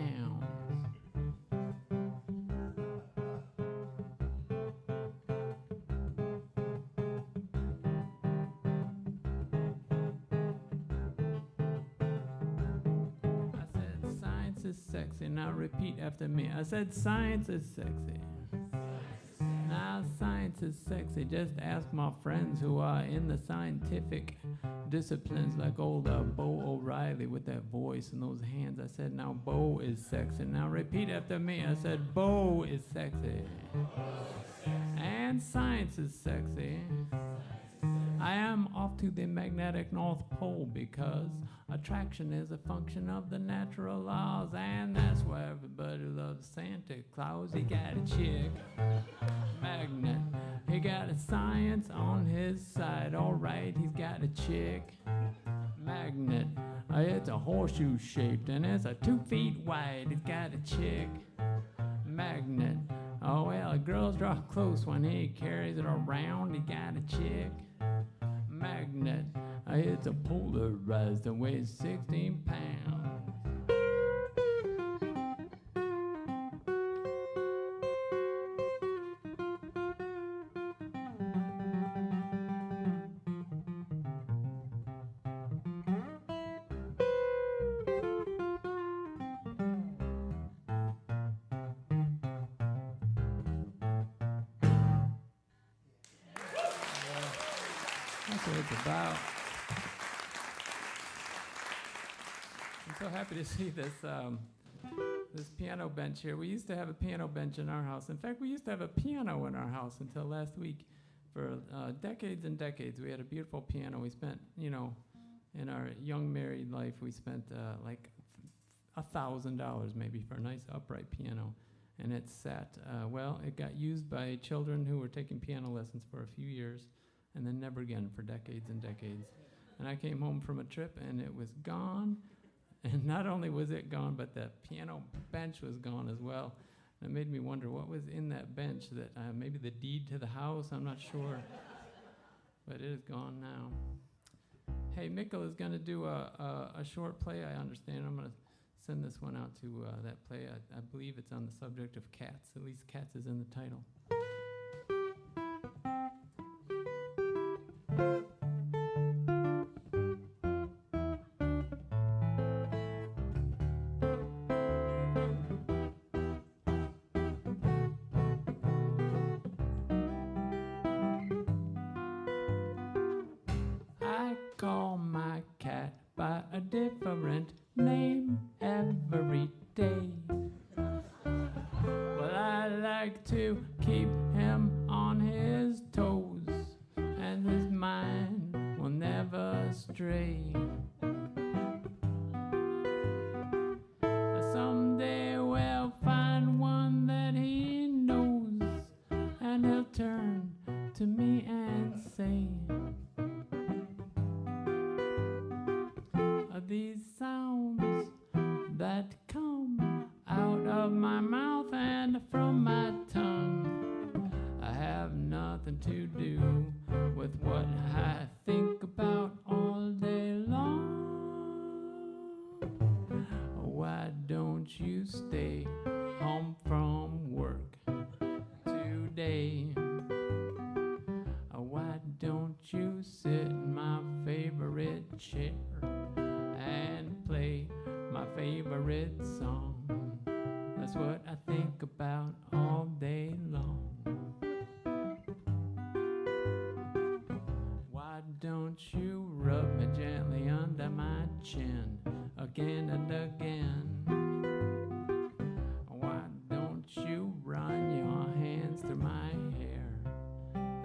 Sexy. Now repeat after me. I said science is sexy. Now science is sexy. Just ask my friends who are in the scientific disciplines like old Beau O'Reilly with that voice and those hands. I said now Beau is sexy. Now repeat after me. I said Beau is sexy. And science is sexy. I am off to the magnetic North Pole because attraction is a function of the natural laws, and that's why everybody loves Santa Claus. He got a chick, magnet. He got a science on his side. Alright, he's got a chick, magnet. It's a horseshoe shaped and it's a 2 feet wide. He's got a chick, magnet. Oh well, girls draw close when he carries it around. He got a chick, magnet. It's a polarized and weighs 16 pounds. That's what it's about. I'm so happy to see this this piano bench here. We used to have a piano bench in our house. In fact, we used to have a piano in our house until last week. For decades and decades, we had a beautiful piano. We spent, you know, in our young married life, we spent like $1,000 maybe for a nice upright piano. And it sat, well, it got used by children who were taking piano lessons for a few years and then never again for decades and decades. And I came home from a trip and it was gone. And not only was it gone, but the piano bench was gone as well. And it made me wonder what was in that bench, that maybe the deed to the house, I'm not sure. But it is gone now. Hey, Mickle is going to do a short play, I understand. I'm going to send this one out to that play. I believe it's on the subject of cats. At least cats is in the title. call my cat by a different name every day. Well, I like to keep him on his toes, and his mind will never stray. Someday we'll find one that he knows, and he'll turn to me and say, these sounds that come out of my mouth and from my tongue, I have nothing to do with what I think about all day long. Why don't you stay home from work today? Why don't you sit in my favorite chair and play my favorite song? That's what I think about all day long. Why don't you rub me gently under my chin again and again? Why don't you run your hands through my hair?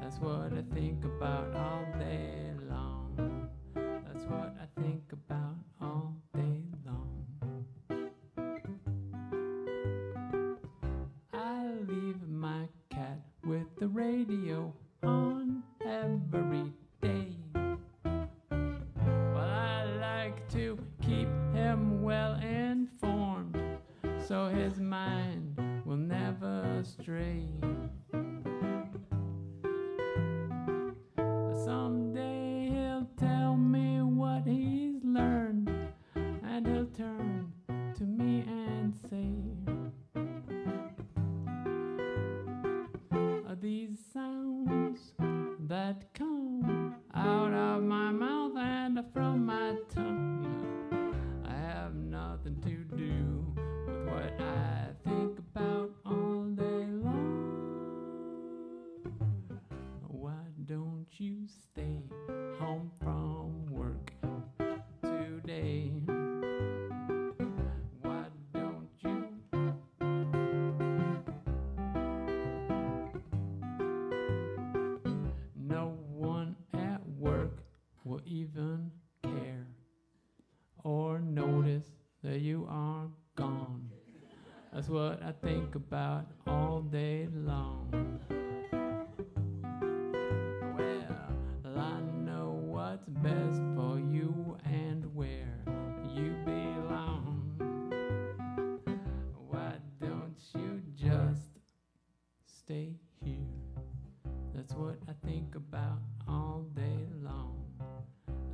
That's what I think about all day long. That's what I think about all day long. I leave my cat with the radio on every day. Well, I like to keep him well informed, so his mind will never stray. Someday he'll tell me what he's learned, and he'll turn to me and say, these sounds that come out of my mouth and from my tongue, I have nothing to do with what I think about all day long. Why don't you stay home from work today? Why don't you? No one at work will even care or notice that you are gone. That's what I think about all day long. Well, I know what's best for you and where you belong. Why don't you just stay here? That's what I think about all day long.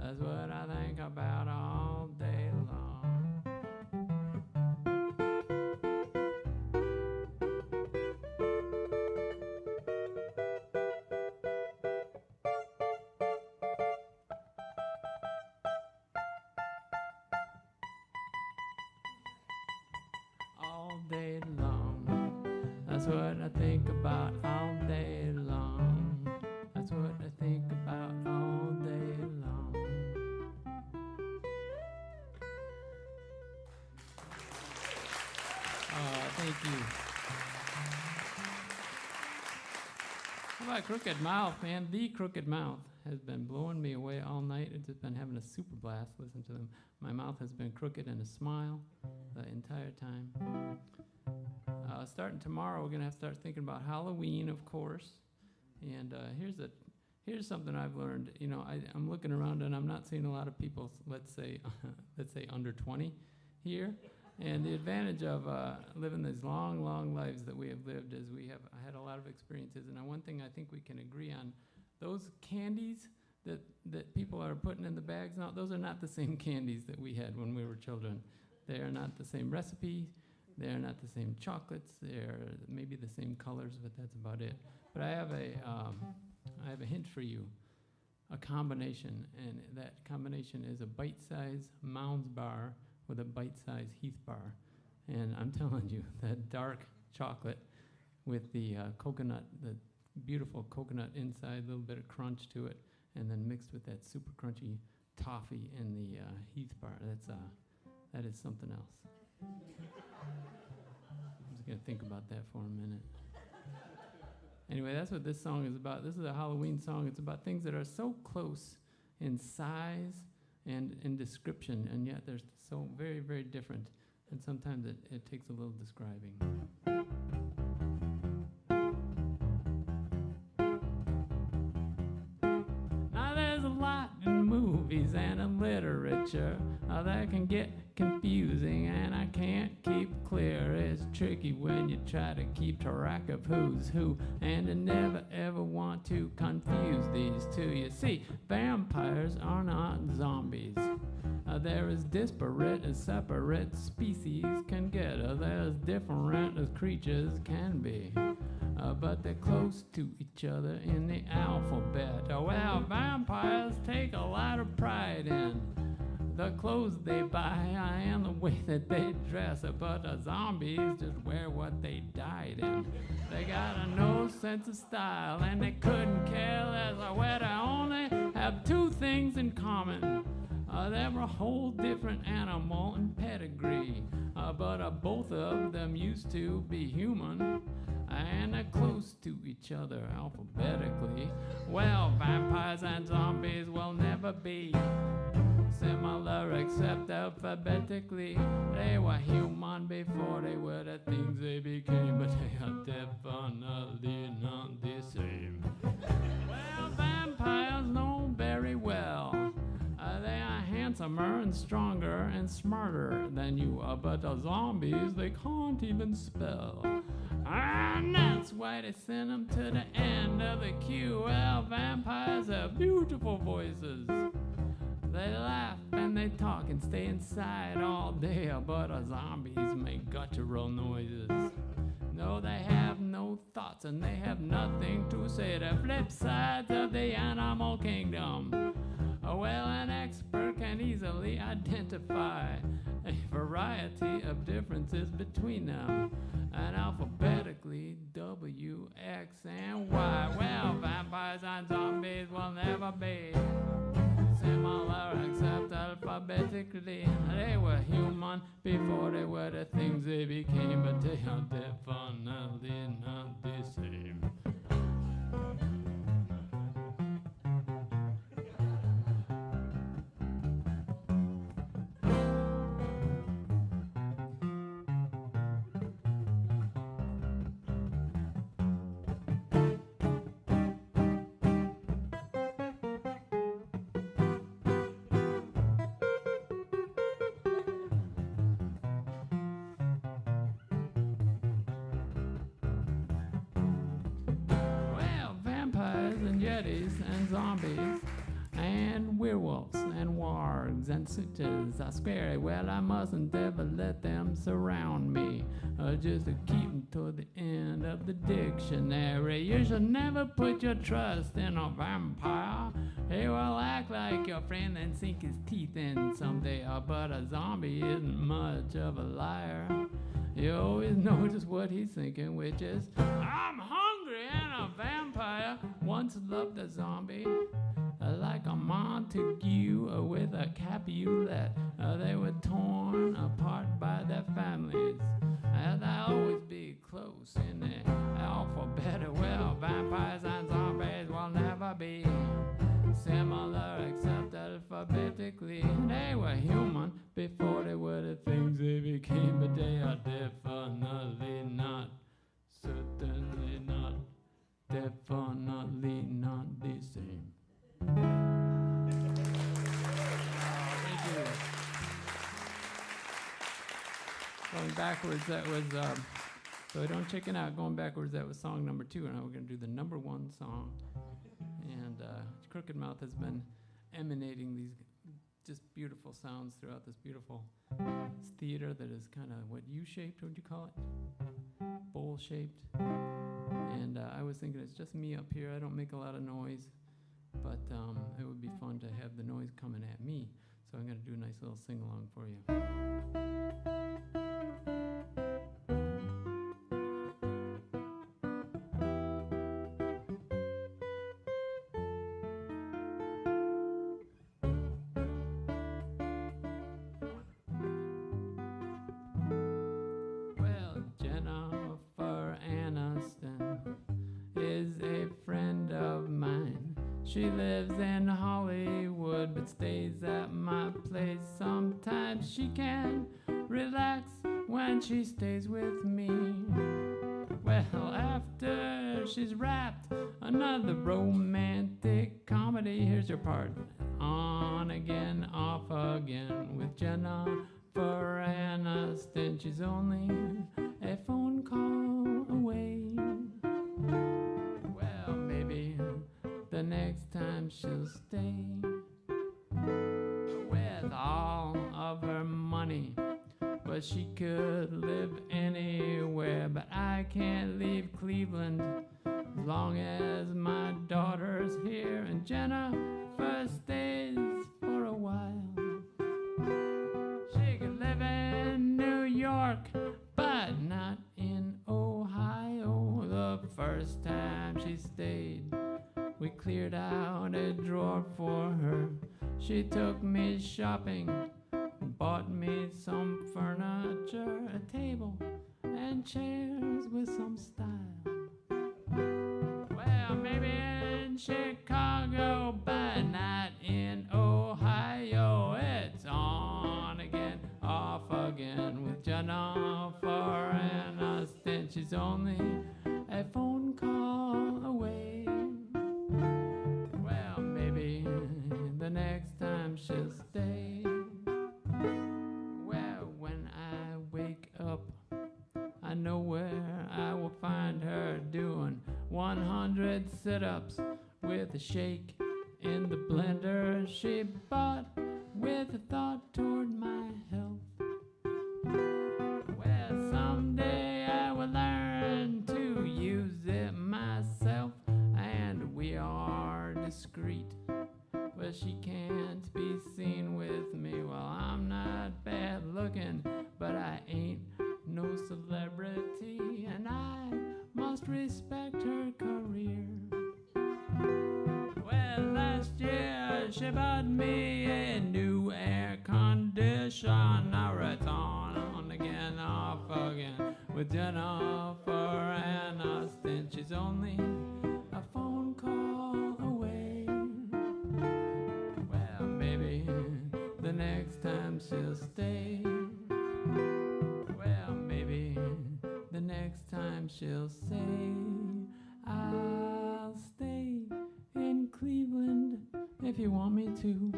That's what I think about all day long. All day long. That's what I think about all day long. That's what I think about all day long. Thank you. How about Crooked Mouth, man? The Crooked Mouth has been blowing me away all night. I've just been having a super blast listening to them. My mouth has been crooked and a smile the entire time. Starting tomorrow, we're going to have to start thinking about Halloween, of course. And here's something I've learned. You know, I'm looking around and I'm not seeing a lot of people, let's say under 20 here. And the advantage of living these long, long lives that we have lived is I had a lot of experiences. And one thing I think we can agree on, those candies that people are putting in the bags now, those are not the same candies that we had when we were children. They are not the same recipe. They are not the same chocolates. They are maybe the same colors, but that's about it. But I have a hint for you, a combination, and that combination is a bite-sized Mounds bar with a bite-sized Heath bar. And I'm telling you, that dark chocolate with the coconut, the beautiful coconut inside, a little bit of crunch to it, and then mixed with that super crunchy toffee in the Heath bar. That is something else. I'm just gonna think about that for a minute. Anyway, that's what this song is about. This is a Halloween song. It's about things that are so close in size and in description, and yet they're so very, very different. And sometimes it takes a little describing. Now there's a lot in movies and in literature that can get confusing, and I can't keep clear. It's tricky when you try to keep track of who's who, and I never ever want to confuse these two. You see, vampires are not zombies. They're as disparate as separate species can get. They're as different as creatures can be. But they're close to each other in the alphabet. Well, vampires take a lot of pride in the clothes they buy and the way that they dress. But zombies just wear what they died in. They got no sense of style, and they couldn't care less. Well, they only have two things in common. They're a whole different animal and pedigree, but both of them used to be human, and they're close to each other alphabetically. Well, vampires and zombies will never be similar except alphabetically. They were human before they were the things they became, but they are definitely not the same. Well, vampires know very well. They are handsomer and stronger and smarter than you are, but the zombies, they can't even spell. And that's why they send them to the end of the queue. Well, vampires have beautiful voices. They laugh and they talk and stay inside all day, but zombies make guttural noises. No, they have no thoughts and they have nothing to say. The flip sides of the animal kingdom. Well, an expert can easily identify a variety of differences between them, and alphabetically W, X, and Y. Well, vampires and zombies will never be similar except alphabetically. They were human before they were the things they became, but they are definitely not the same. And zombies and werewolves and wargs and suitors are scary. Well, I mustn't ever let them surround me, just to keep them to the end of the dictionary. You should never put your trust in a vampire. He will act like your friend and sink his teeth in someday, but a zombie isn't much of a liar. You always know just what he's thinking, which is, I'm hungry, and a vampire once loved a zombie like a Montague with a Capulet. They were torn apart by their families, and they'll always be close in the alphabet. Well, vampires and zombies will never be similar except alphabetically. They were human before they were the things they became, but they are definitely not, certainly not, definitely not the same. Thank you. Going backwards, that was, so don't chicken out. Going backwards, that was song number 2, and now we're going to do the number 1 song. And Crooked Mouth has been emanating these just beautiful sounds throughout this beautiful theater that is kind of, what, U-shaped, what would you call it? Bowl-shaped. And I was thinking it's just me up here. I don't make a lot of noise, but it would be fun to have the noise coming at me. So I'm going to do a nice little sing-along for you. She lives in Hollywood but stays at my place. Sometimes she can relax when she stays with me. Well, after she's wrapped another romantic comedy, here's your part. On again, off again with Jennifer Aniston. She's only a phone call away. Well, maybe the next time she'll stay with all of her money. But she could live anywhere, but I can't leave Cleveland as long as my daughter's here and Jennifer stays for a while. She could live in New York, but not in Ohio. The first time she stayed, we cleared out a drawer for her. She took me shopping, bought me some furniture, a table and chairs with some style. Well, maybe in Chicago, but not in Ohio. It's on again, off again with Jennifer Aniston. She's only a phone call away. Well, maybe the next time she'll stay. Well, when I wake up, I know where I will find her doing 100 sit-ups with a shake in the blender she bought with a thought toward my health. Well, someday I will learn to use it myself, and we are discreet, but she can't be seen with me. Well, I'm not bad looking, but I ain't no celebrity, and I must respect her career. Well, last year she bought me a new air conditioner. Now it's on again, off again with Jennifer Aniston. She's only a phone call away. Well, maybe the next time she'll stay. Well, maybe the next time she'll say, I'll stay in Cleveland if you want me to.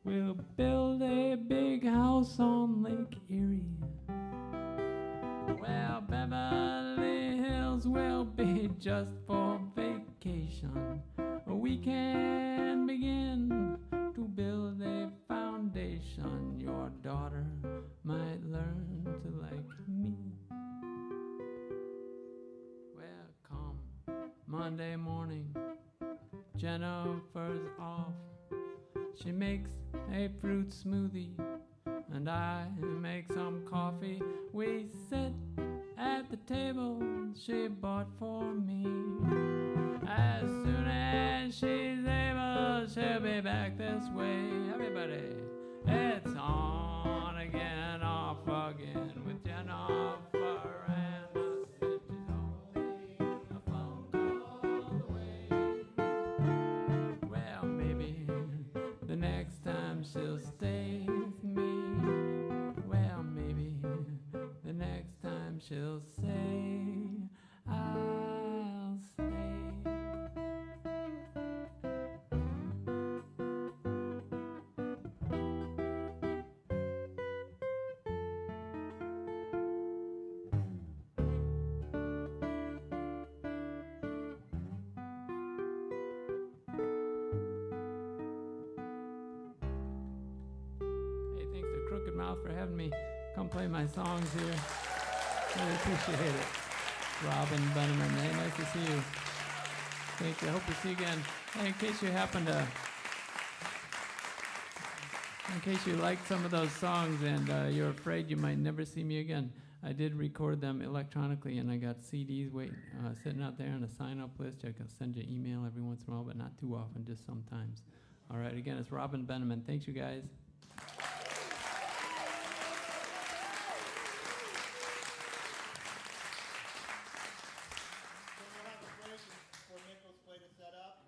We'll build a big house on Lake Erie. Well, Beverly Hills will be just for vacation. We can begin to build a foundation. Your daughter might learn to like me. Well, come Monday morning, Jennifer's off. She makes a fruit smoothie, and I make some coffee. We sit at the table she bought for me. As soon as she's able, she'll be back this way. Everybody, it's on again, off again with Jennifer Aniston. She's only a phone call away. Well, maybe the next time she'll stay with me. Well, maybe the next time she'll say, I'll stay. Hey, thanks to Crooked Mouth for having me come play my songs here. Really appreciate it. Robin Beineman, hey, nice to see you. Thank you. Hope to see you again. Hey, in case you liked some of those songs and you're afraid you might never see me again, I did record them electronically, and I got CDs sitting out there on a sign-up list. I can send you an email every once in a while, but not too often, just sometimes. All right, again, it's Robin Beineman. Thanks, you guys. So we'll have a break before Mickle's play to set up.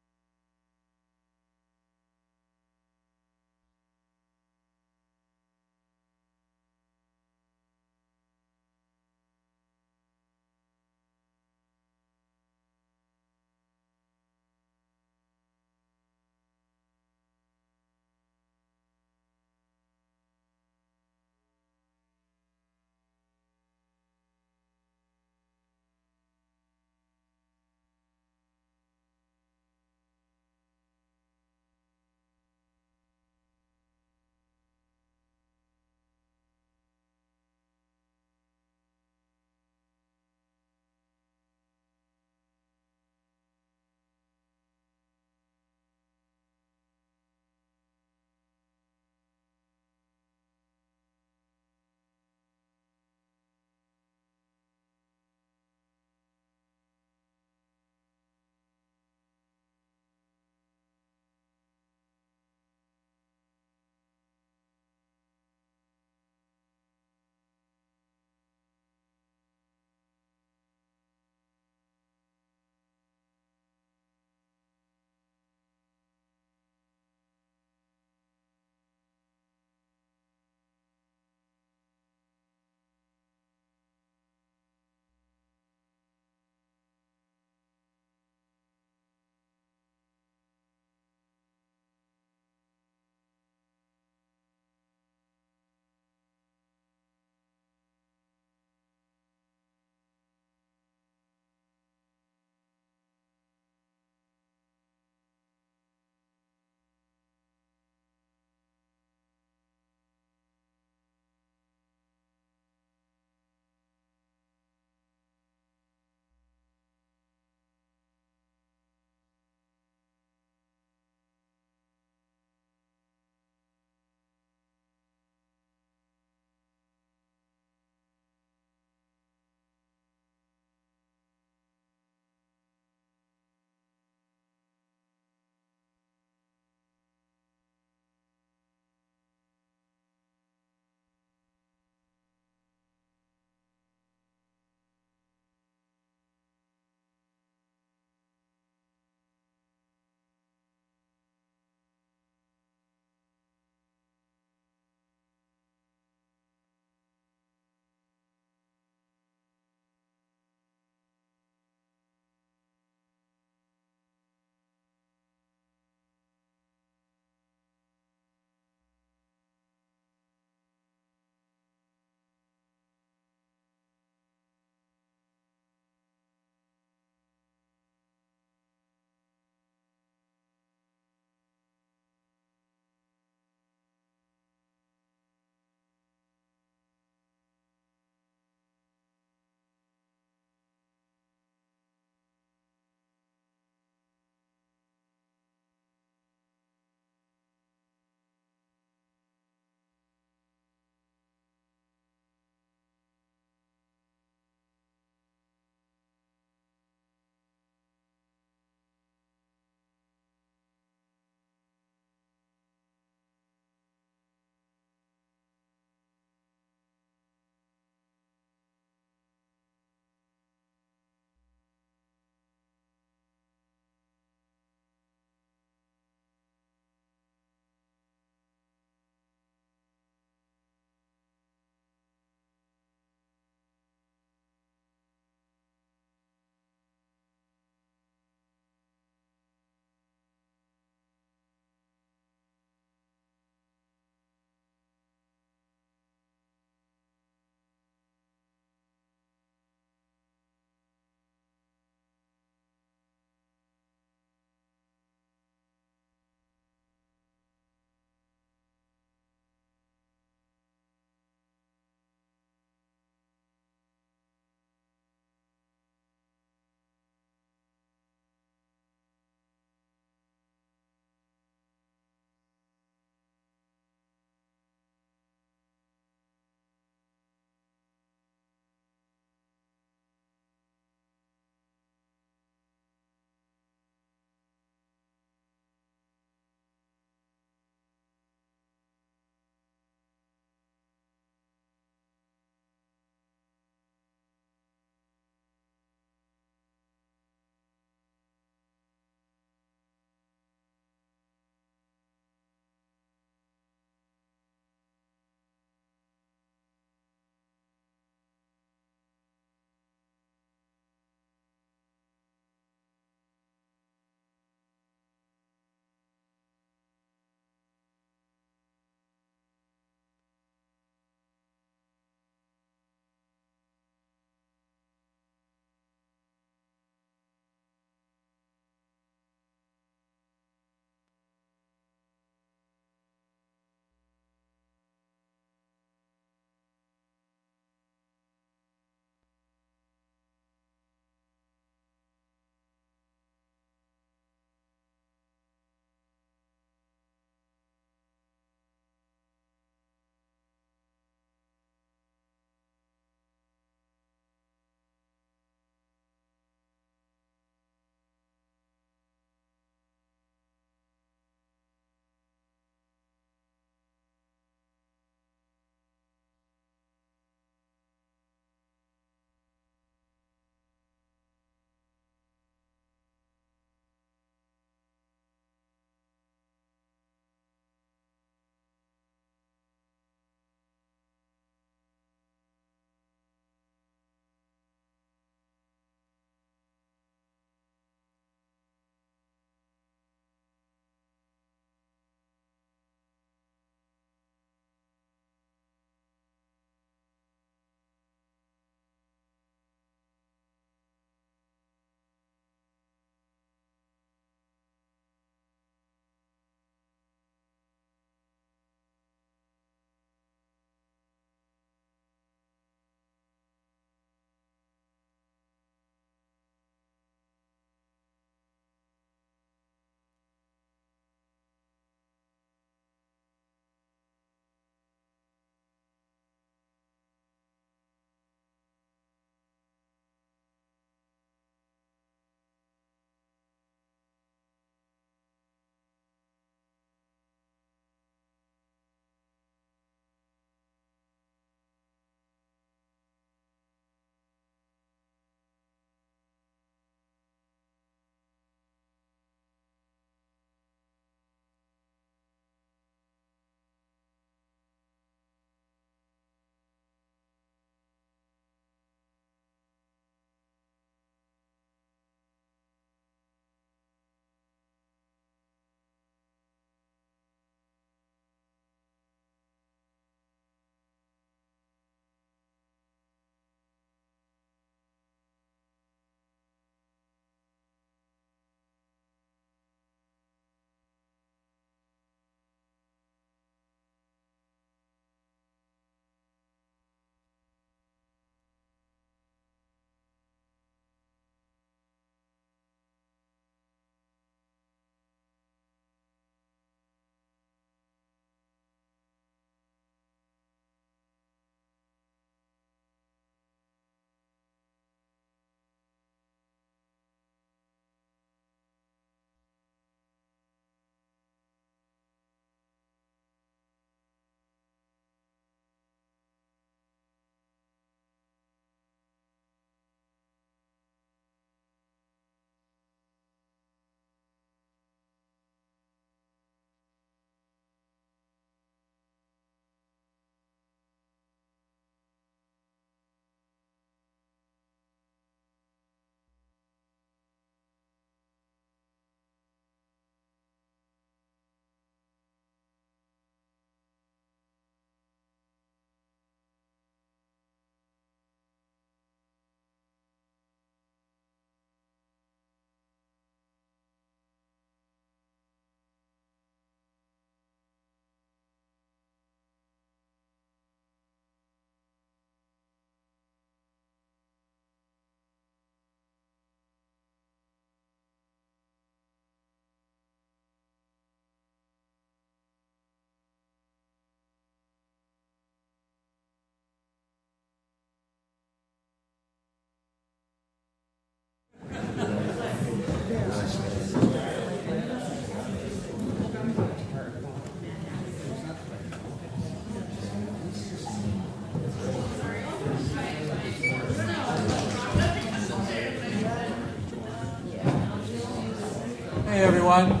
Hey everyone.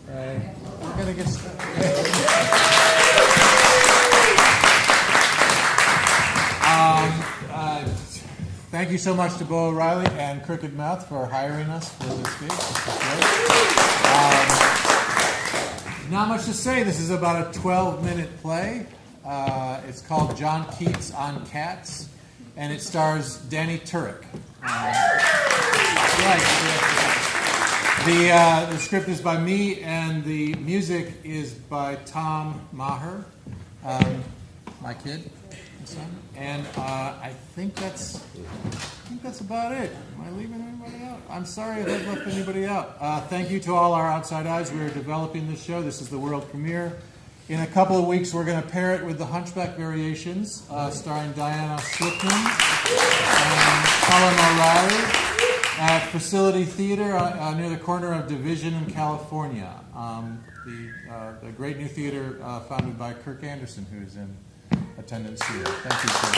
We're gonna get started. Thank you so much to Beau O'Reilly and Crooked Mouth for hiring us for this gig. Not much to say. This is about a 12-minute play. It's called John Keats on Cats, and it stars Danny Turek. The script is by me, and the music is by Tom Maher, my kid, my son. And I think that's about it. Am I leaving anybody out? I'm sorry if I've left anybody out. Thank you to all our outside eyes. We're developing this show. This is the world premiere. In a couple of weeks, we're going to pair it with the Hunchback Variations, starring Diana Slickman and Colin O'Reilly at Facility Theater near the corner of Division in California. The great new theater founded by Kirk Anderson, who is in attendance here. Thank you, Kirk.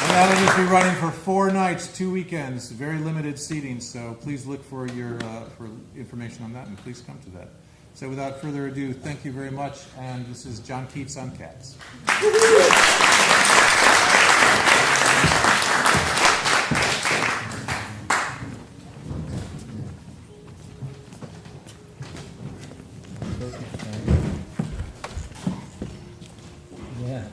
And that'll just be running for 4 nights, 2 weekends, very limited seating, so please look for your for information on that, and please come to that. So without further ado, thank you very much, and this is John Keats on Cats. Yeah.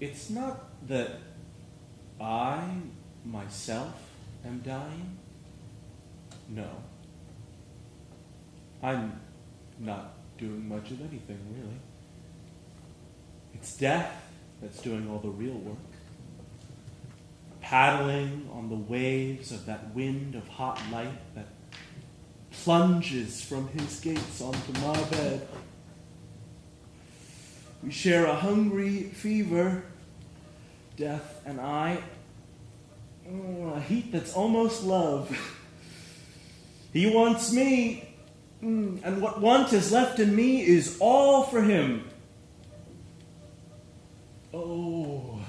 It's not that I, myself, am dying. No. I'm not doing much of anything, really. It's death that's doing all the real work. Paddling on the waves of that wind of hot light that plunges from his gates onto my bed. We share a hungry fever, death and I. Oh, a heat that's almost love. He wants me, and what want is left in me is all for him. Oh,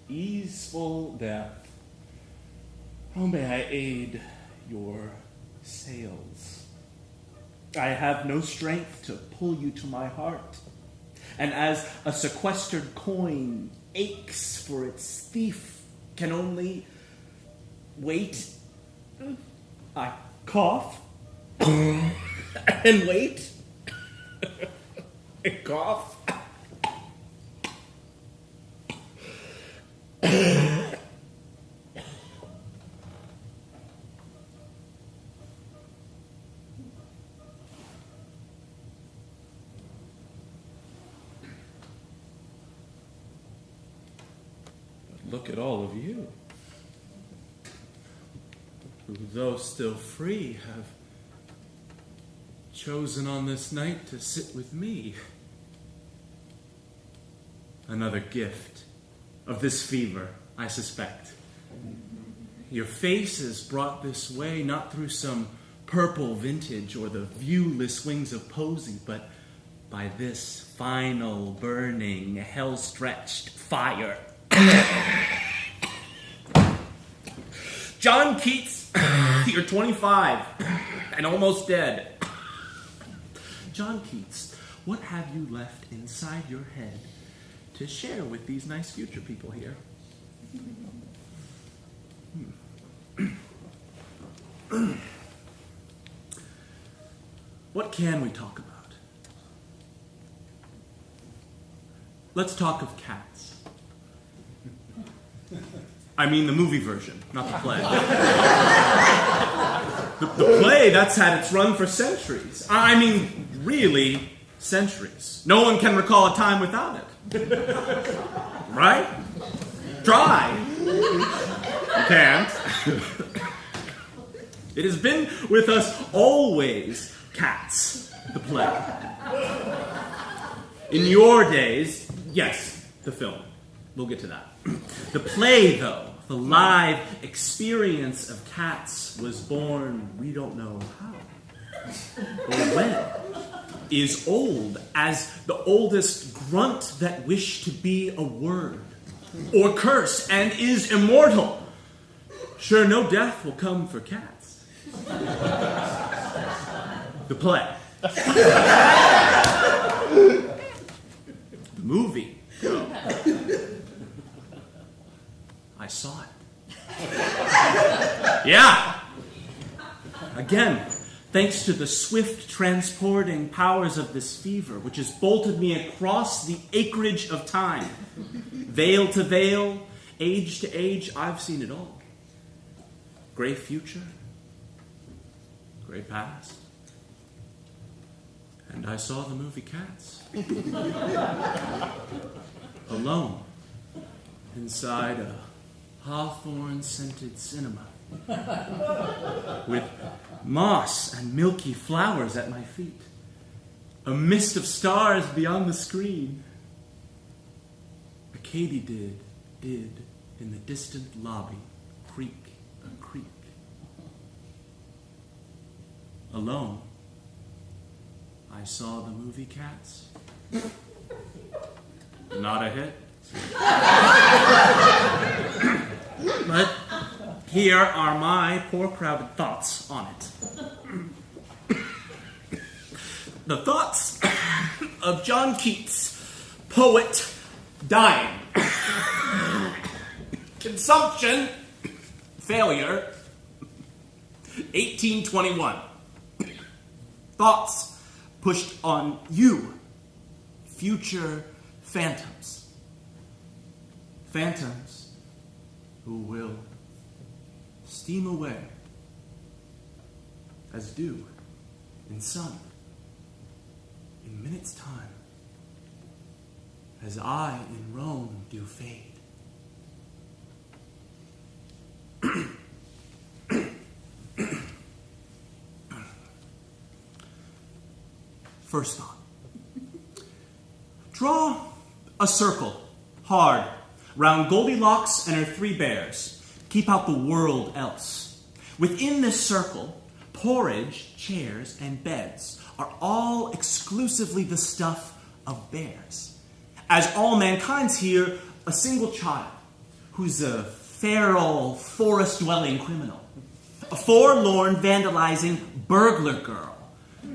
easeful death, how may I aid your sails? I have no strength to pull you to my heart. And as a sequestered coin aches for its thief, can only wait, I cough and wait and cough. Look at all of you, who, though still free, have chosen on this night to sit with me. Another gift of this fever, I suspect. Your face is brought this way not through some purple vintage or the viewless wings of posy, but by this final burning, hell-stretched fire. John Keats, you're 25 and almost dead. John Keats, what have you left inside your head to share with these nice future people here? What can we talk about? Let's talk of cats. I mean the movie version, not the play. The play, that's had its run for centuries. I mean, really, centuries. No one can recall a time without it. Right? Try. You can't. It has been with us always, Cats, the play. In your days, yes, the film. We'll get to that. The play, though, the live experience of Cats was born, we don't know how or when, is old as the oldest grunt that wished to be a word or curse and is immortal. Sure, no death will come for Cats. The play. The movie. I saw it. Yeah. Again, thanks to the swift transporting powers of this fever, which has bolted me across the acreage of time. Veil to veil, age to age, I've seen it all. Gray future, gray past. And I saw the movie Cats. Alone. Inside a hawthorn-scented cinema. With moss and milky flowers at my feet. A mist of stars beyond the screen. A katydid did in the distant lobby creak a creak. Alone, I saw the movie Cats. Not a hit. But here are my poor crowded thoughts on it. The thoughts of John Keats, poet, dying. Consumption, failure, 1821. Thoughts pushed on you, future phantoms. Phantoms who will steam away as dew in sun in minutes' time, as I in Rome do fade. First thought. Draw a circle, hard, round Goldilocks and her 3 bears. Keep out the world else. Within this circle, porridge, chairs, and beds are all exclusively the stuff of bears. As all mankind's here, a single child, who's a feral, forest-dwelling criminal. A forlorn, vandalizing burglar girl.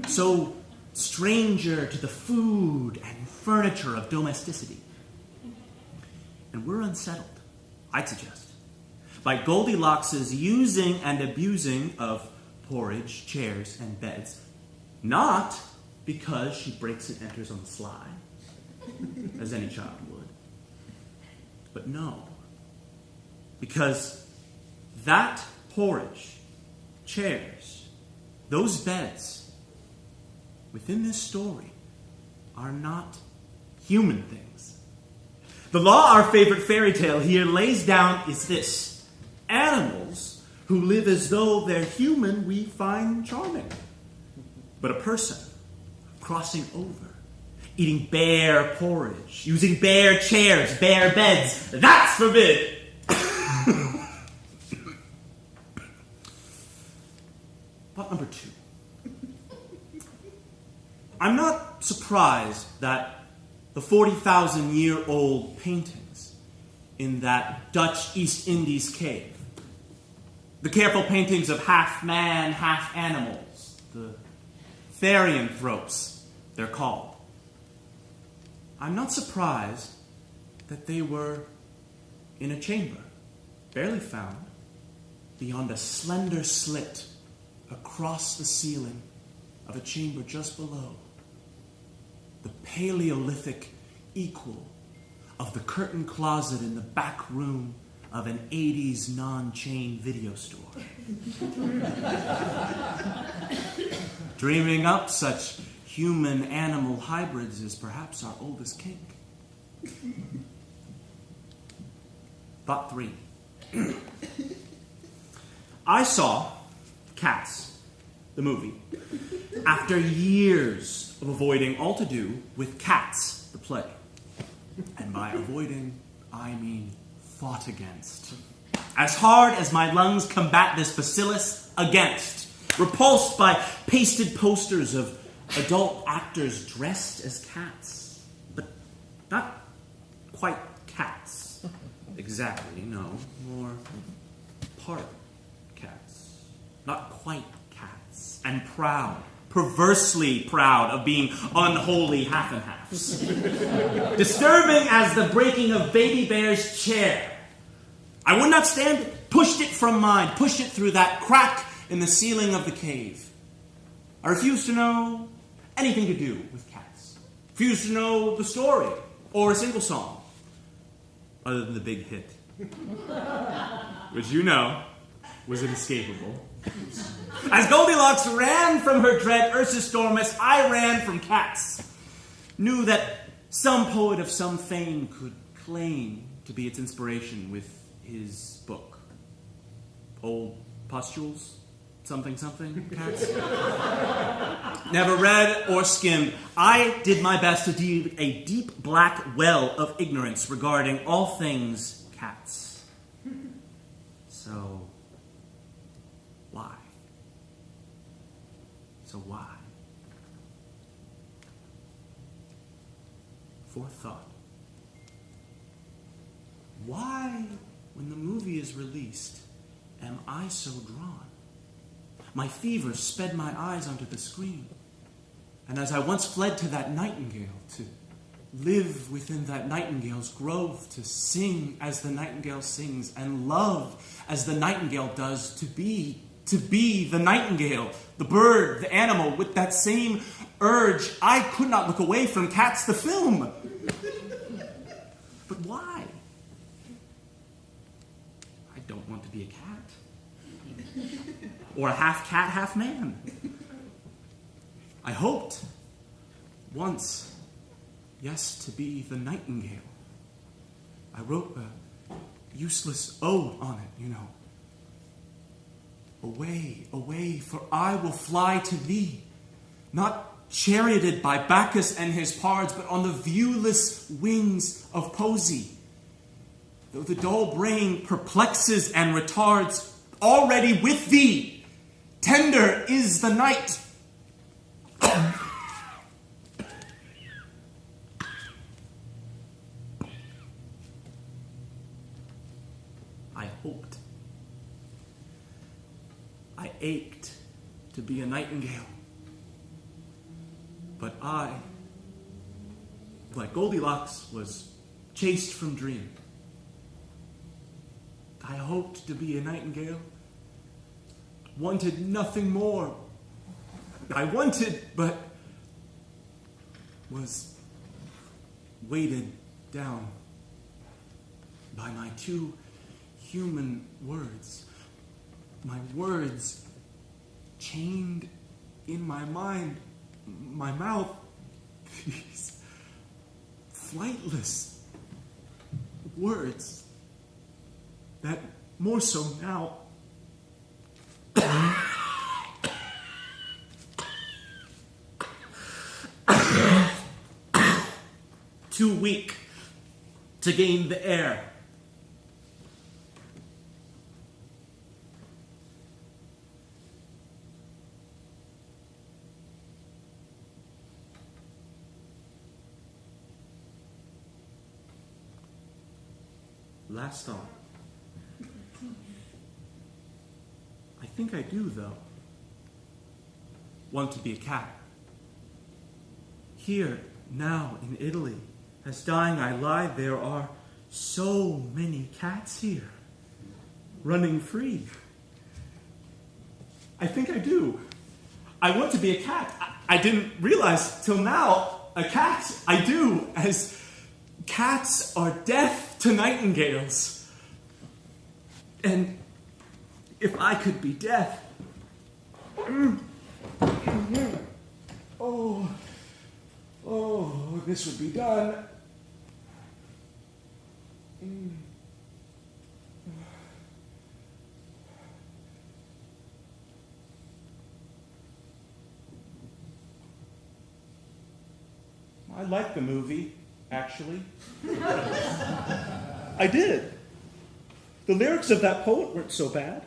So stranger to the food and furniture of domesticity. And we're unsettled, I'd suggest, by Goldilocks' using and abusing of porridge, chairs, and beds. Not because she breaks and enters on the sly, as any child would. But no, because that porridge, chairs, those beds, within this story, are not human things. The law our favorite fairy tale here lays down is this. Animals who live as though they're human we find charming. But a person crossing over, eating bare porridge, using bare chairs, bare beds, that's forbid. two. I'm not surprised that the 40,000-year-old paintings in that Dutch East Indies cave, the careful paintings of half man, half animals, the therianthropes, they're called. I'm not surprised that they were in a chamber, barely found, beyond a slender slit across the ceiling of a chamber just below, the Paleolithic equal of the curtain closet in the back room of an 80s non-chain video store. Dreaming up such human-animal hybrids is perhaps our oldest kink. Thought 3. I saw Cats, the movie, after years of avoiding all to do with Cats, the play. And by avoiding, I mean fought against. As hard as my lungs combat this bacillus, against. Repulsed by pasted posters of adult actors dressed as cats. But not quite cats. Exactly, no. More part cats. Not quite cats. And proud. Perversely proud of being unholy half and halves. Disturbing as the breaking of Baby Bear's chair. I would not stand it, pushed it from mine, pushed it through that crack in the ceiling of the cave. I refused to know anything to do with cats. Refused to know the story or a single song, other than the big hit, which you know was inescapable. As Goldilocks ran from her dread Ursus Dormus, I ran from Cats. Knew that some poet of some fame could claim to be its inspiration with his book. Old Pustules? Something, Cats? Never read or skimmed. I did my best to dig a deep black well of ignorance regarding all things cats. So, why? Forethought. Why, when the movie is released, am I so drawn? My fever sped my eyes onto the screen. And as I once fled to that nightingale, to live within that nightingale's grove, to sing as the nightingale sings, and love as the nightingale does, to be the nightingale, the bird, the animal, with that same urge, I could not look away from Cats the film. But why? I don't want to be a cat. Or a half cat, half man. I hoped once, yes, to be the nightingale. I wrote a useless ode on it, you know. Away, away, for I will fly to thee, not charioted by Bacchus and his pards, but on the viewless wings of poesy. Though the dull brain perplexes and retards, already with thee, tender is the night. I hoped. I ached to be a nightingale. But I, like Goldilocks, was chased from dream. I hoped to be a nightingale, wanted nothing more. I wanted, but was weighted down by my two human words. My words chained in my mind, my mouth, these flightless words that more so now too weak to gain the air. last song. I think I do, though, want to be a cat. Here, now, in Italy, as dying I lie, there are so many cats here, running free. I think I do. I want to be a cat. I didn't realize till now, a cat. I do, as cats are deaf to nightingales. And if I could be deaf, oh, this would be done. I liked the movie, actually. I did. The lyrics of that poet weren't so bad.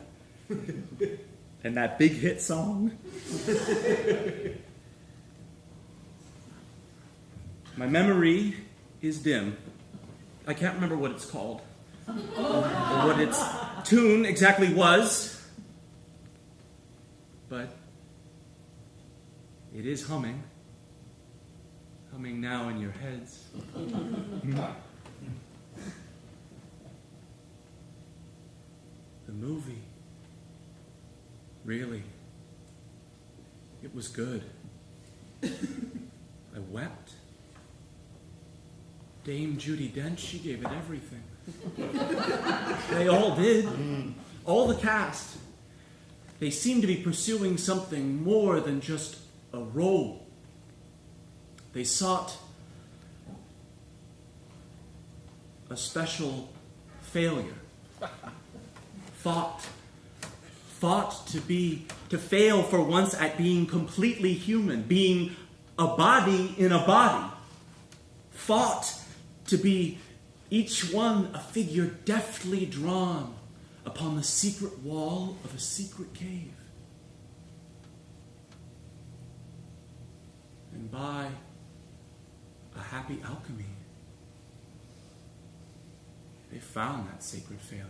And that big hit song. My memory is dim. I can't remember what it's called. Or what its tune exactly was. But it is humming. Humming now in your heads. The movie. Really. It was good. I wept. Dame Judi Dench, she gave it everything. They all did. All the cast. They seemed to be pursuing something more than just a role. They sought a special failure. Fought to fail for once at being completely human, being a body in a body. Fought to be each one a figure deftly drawn upon the secret wall of a secret cave. And by a happy alchemy, they found that sacred failure.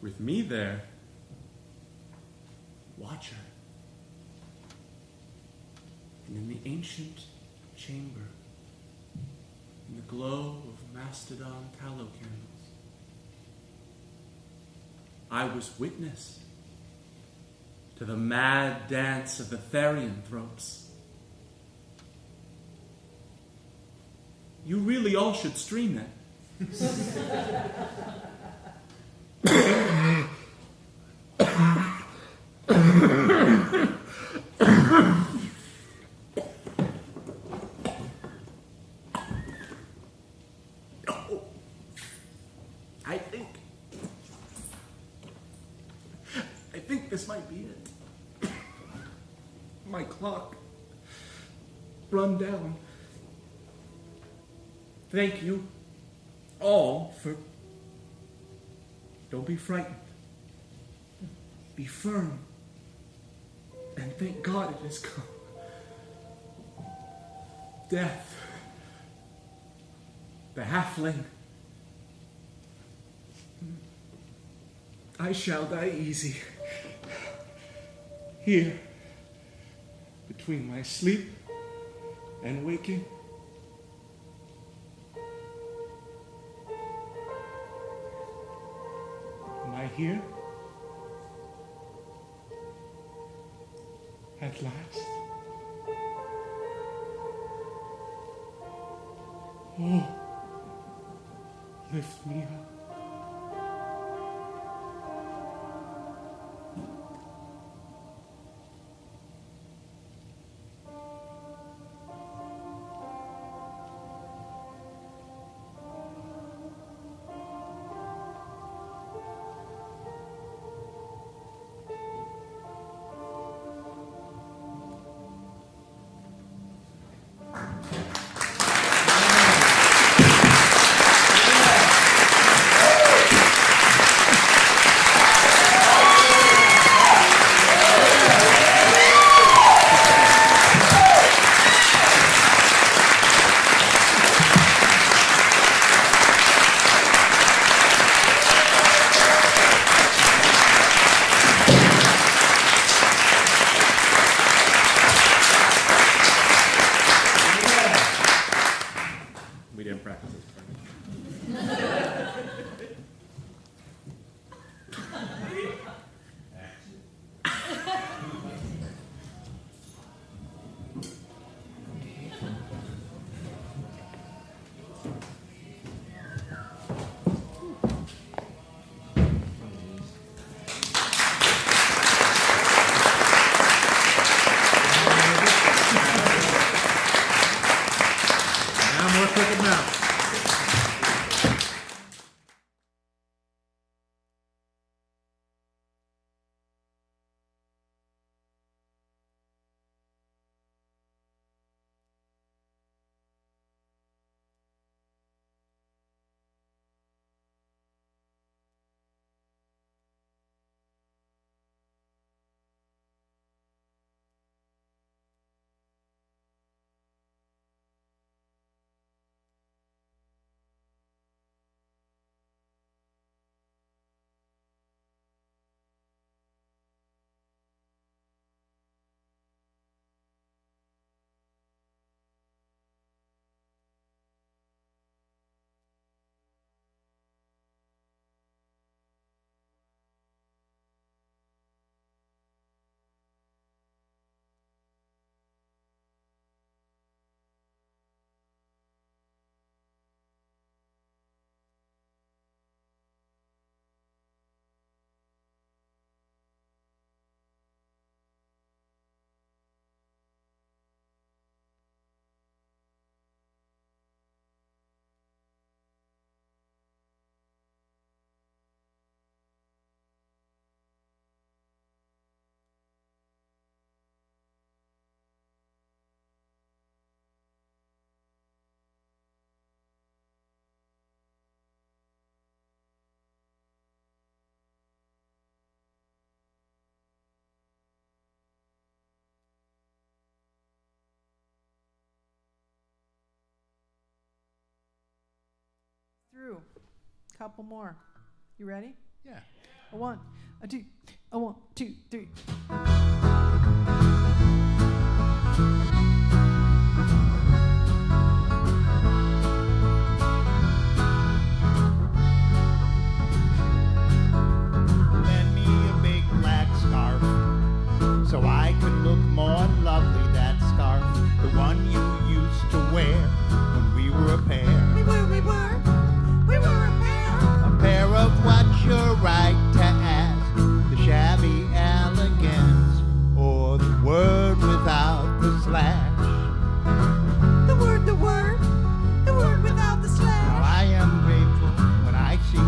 With me there, watcher. And in the ancient chamber, in the glow of mastodon tallow candles, I was witness to the mad dance of the therianthropes. You really all should stream it. I think this might be it. My clock run down. Thank you all for... Don't be frightened. Be firm. And thank God it has come. Death. The halfling. I shall die easy. Here. Between my sleep and waking. Am I here? At last. Oh, lift me up. Drew, couple more. You ready? Yeah. A one, a two, a 1, 2, 3. Lend me a big black scarf so I could look more lovely. That scarf, the one you used to wear when we were a pair. We were a pair. A pair of what you're right to ask, the shabby elegance or the word without the slash. The word without the Now slash. I am grateful when I see you.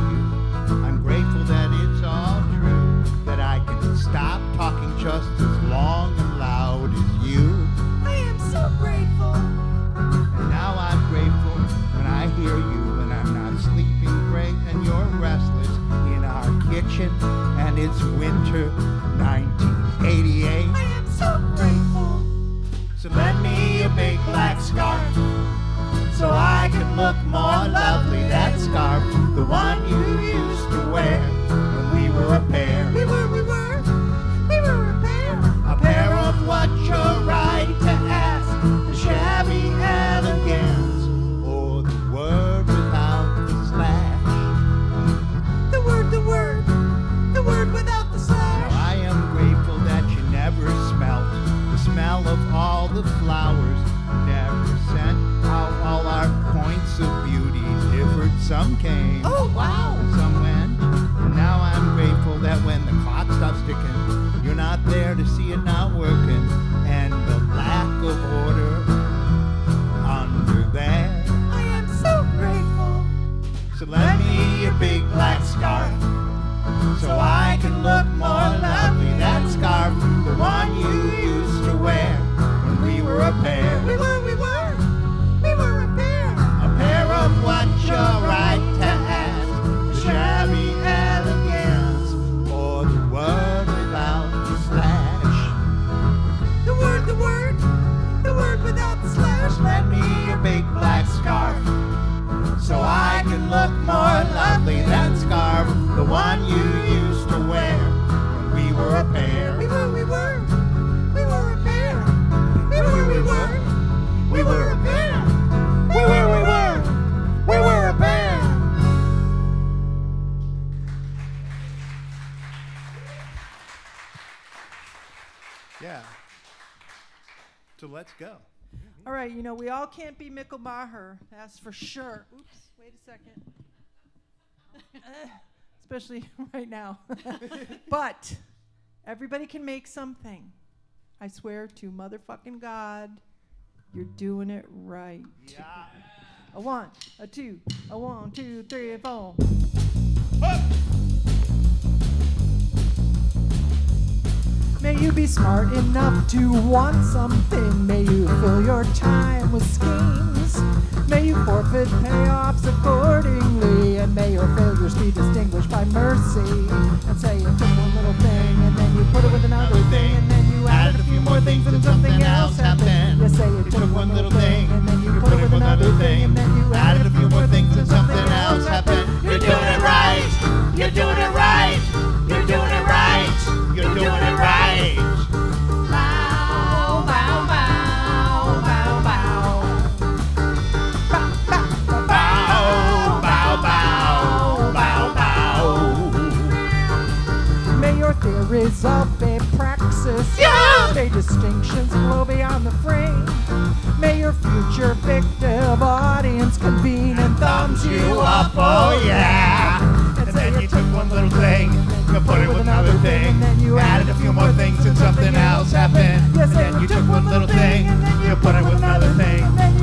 I'm grateful that it's all true, that I can stop talking just as long and loud as you. I am so grateful. And now I'm grateful when I hear you and I'm not sleeping great and you're restless in our kitchen and it's winter 1988. I am so grateful. So lend me a big black scarf so I can look more lovely. That scarf, the one you used to wear when we were a pair. We were a pair. A pair of what you're right to ask, the shabby elegance or the word without the slash. The word without the Now slash. I am grateful that you never smelt the smell of all the flowers, never sent out all our points of beauty differed. Some came, Oh, wow. some went, and now I'm grateful that when the clock stops ticking, you're not there to see it not working, and the lack of order under there. I am so grateful. So lend me a big black scarf so I can look more lovely. That scarf, the one you used to wear when we were a pair. We were a pair. A pair of what you're right to ask, the shabby elegance or the word without the slash. The word without the slash. Lend me a big black scarf so I can look more lovely. That scarf, the one you used to wear when we were a pair. We were a pair. We were a pair. We were a pair. Yeah. So let's go. All right, we all can't be Mickle Maher, that's for sure. Oops, wait a second. Especially right now. But everybody can make something. I swear to motherfucking God, you're doing it right. Yeah. A 1, a 2, a 1, 2, 3, and 4. May you be smart enough to want something. May you fill your time with schemes. May you forfeit payoffs accordingly. And may your failures be distinguished by mercy. And say you took one little thing and then you put it with another thing. And then you added a few more things and something else happened. You say you took one little thing and then you put it with another thing. And then you added a few more things and something else happened. You're doing it right. You're doing it right. You're doing it right. You're doing it right. Bow, bow, bow, bow, bow. Bow, bow, bow, bow, bow. May your theories of a praxis, may distinctions flow beyond the frame. May your future fictive audience convene and thumbs you up, oh yeah. And then you took one little thing, you put it with another thing, you added a few more things and something else happened. And then you took one little thing, you put it with another thing,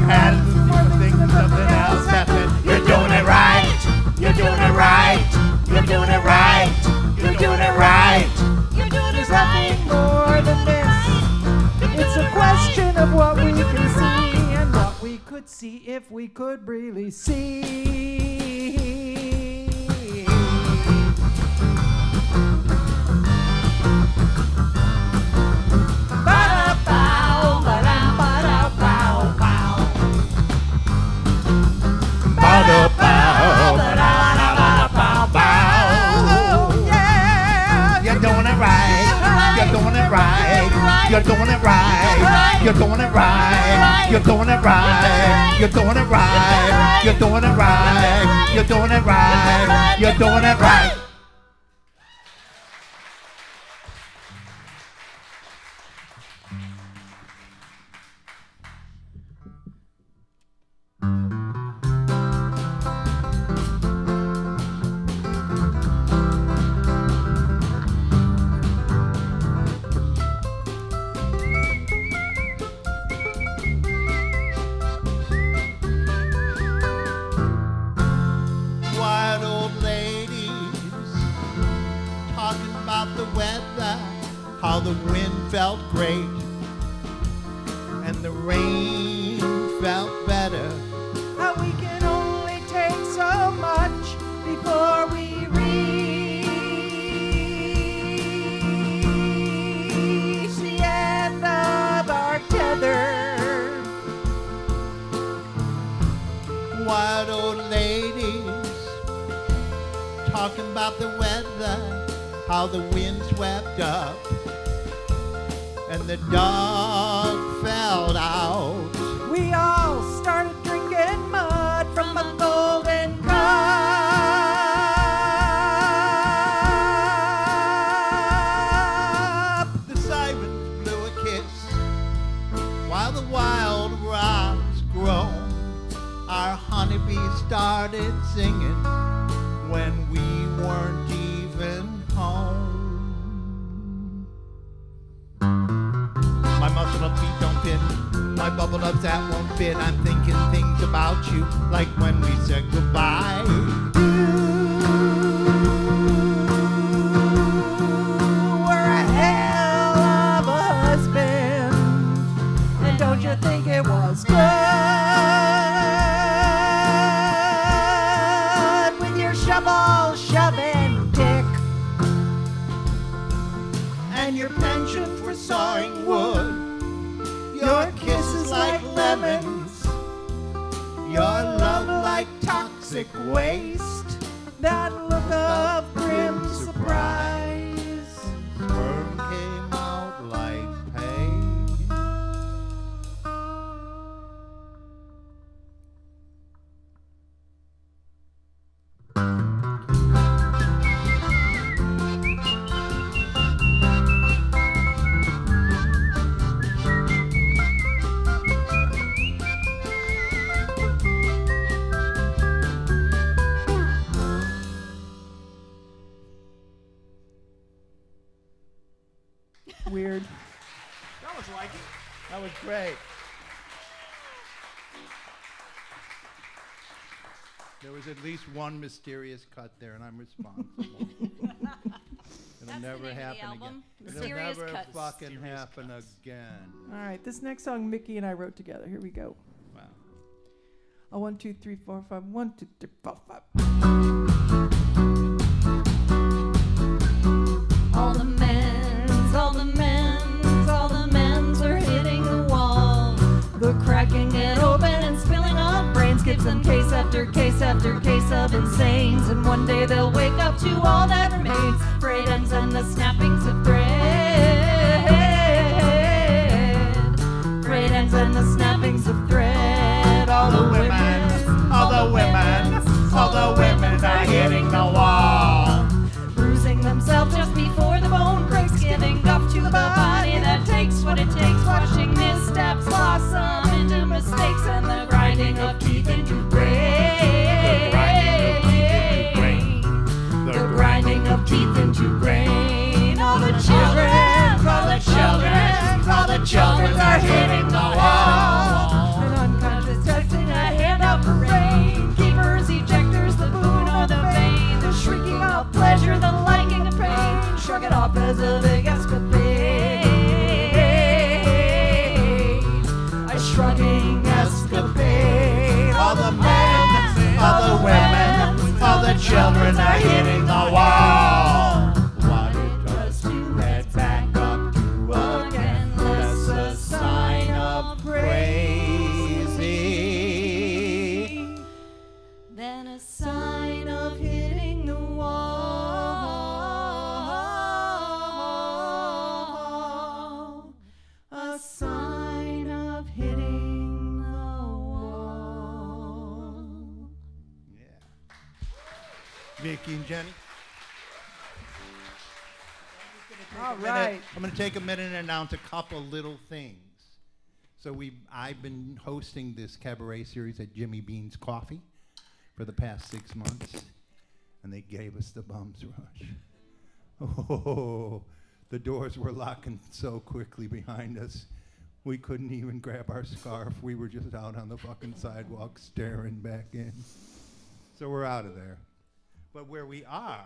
added a few more things and something else happened. You're doing it right. You're doing it right. You're doing it right. You're doing it right. There's nothing more than this. It's a question of what we can see and what we could see if we could really see. Ba-da-bow, ba-dam, ba-da-bow, bow. Ba-da-bow, You're doing it right. You're doing it right. You're doing it right. You're doing it right. You're doing it right. You're doing it right. You're doing it right. Wild old ladies talking about the weather, how the wind felt great and the rain felt better. How we can only take so much before we reach the end of our tether. Wild old ladies talking about the weather, how the wind swept up and the dog fell out. We all started drinking mud from a golden cup. The sirens blew a kiss while the wild rocks groaned. Our honeybees started singing when we weren't even home. My muscle up feet don't fit, my bubble ups that won't fit. I'm thinking things about you like when we said goodbye. We're a hell of a husband, and don't you think it was good? With your shovel shoving dick And your penchant for sawing wood, your kisses like lemons, your love like toxic waste, that look of grim surprise. sperm came out like paste. Weird. That was like it. That was great. There was at least one mysterious cut there, and I'm responsible. It'll never happen again. It'll Mysterious never cuts. fucking Mysterious happen cuts. again. All right, this next song Mickey and I wrote together. Here we go. Wow. A 1, 2, 3, 4, 5. 1, 2, 3, 4, 5. All the men's, all the men's, all the men's are hitting the wall. They're cracking it open and spilling on brains. Gives them case after case after case of insanes. And one day they'll wake up to all that remains. Frayed ends and the snappings of thread. Frayed ends and the snappings of thread. All the women, all the women, all the women are hitting the wall. bruising themselves just before the bone breaks, giving guff to the body that takes what it takes, watching missteps blossom into mistakes and the grinding of teeth into grain. The grinding of teeth into grain. All the children, all the children, all the children are hitting the wall. An unconscious texting, a handout for rain. Keepers, ejectors, the boon or the vein. The shrieking of pleasure, the liking of pain. Shrug it off as a big escapade. A shrugging escapade. All the men, all the women, all the children are hitting the wall. What it does to head back up to again, less a sign of crazy than a sign of hitting the wall. Vicki and Jenny. All right. I'm going to take a minute and announce a couple little things. So I've been hosting this cabaret series at Jimmy Bean's Coffee for the past 6 months, and they gave us the bum's rush. Oh, the doors were locking so quickly behind us. We couldn't even grab our scarf. We were just out on the fucking sidewalk staring back in. So we're out of there. But where we are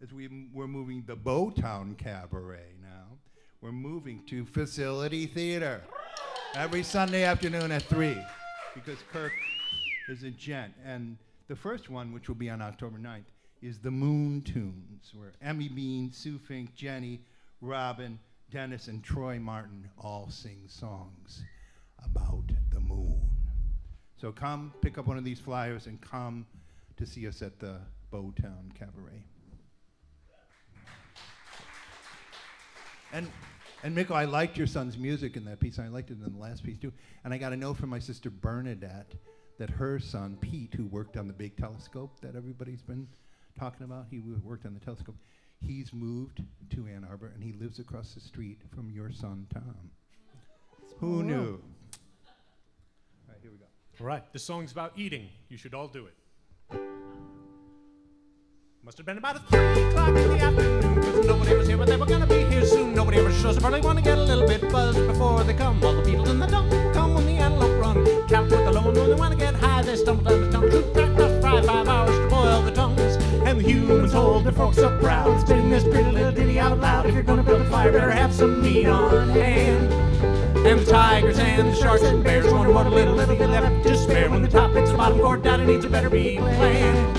is we're moving the Bowtown Cabaret now. We're moving to Facility Theater every Sunday afternoon at 3 because Kirk is a gent. And the first one, which will be on October 9th, is the Moon Tunes, where Emmy Bean, Sue Fink, Jenny, Robin, Dennis, and Troy Martin all sing songs about the moon. So come pick up one of these flyers and come to see us at the Bowtown Cabaret. And Mickle, I liked your son's music in that piece, and I liked it in the last piece too. And I got a note from my sister Bernadette that her son Pete, who worked on the big telescope that everybody's been talking about, he worked on the telescope. He's moved to Ann Arbor, and he lives across the street from your son Tom. Who knew? All right, here we go. All right, this song's about eating. You should all do it. Must have been about 3 o'clock in the afternoon, because nobody was here, but they were gonna be here soon. Nobody ever shows up, but they want to get a little bit buzzed before they come. All the beetles in the dung come when the antelope run. Count with the lone when they want to get high, they stumble down the tongue. Shoot, crack, rough, fry, 5 hours to boil the tongues. And the humans hold their forks up proud, spinning this pretty little ditty out loud. If you're gonna build a fire, better have some meat on hand. And the tigers and the sharks and bears wonder what a little you left to spare. When the top hits the bottom chord down, it needs a better be planned.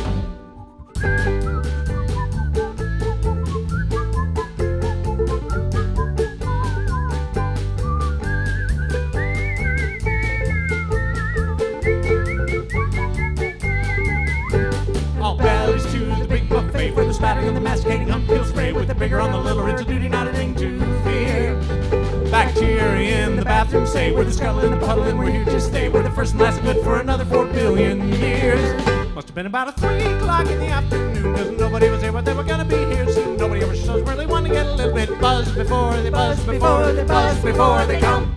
For the spattering and the masticating hump peel spray with the bigger on the littler, it's a duty, not a thing to fear. Bacteria in the bathroom say we're the scuttle in the puddle and we're here to stay. We're the first and last and good for another 4 billion years. Must have been about 3 o'clock in the afternoon, cause nobody was here, but they were gonna be here soon. Nobody ever shows where they want to get a little bit buzzed before they buzz, before they buzz, before they come.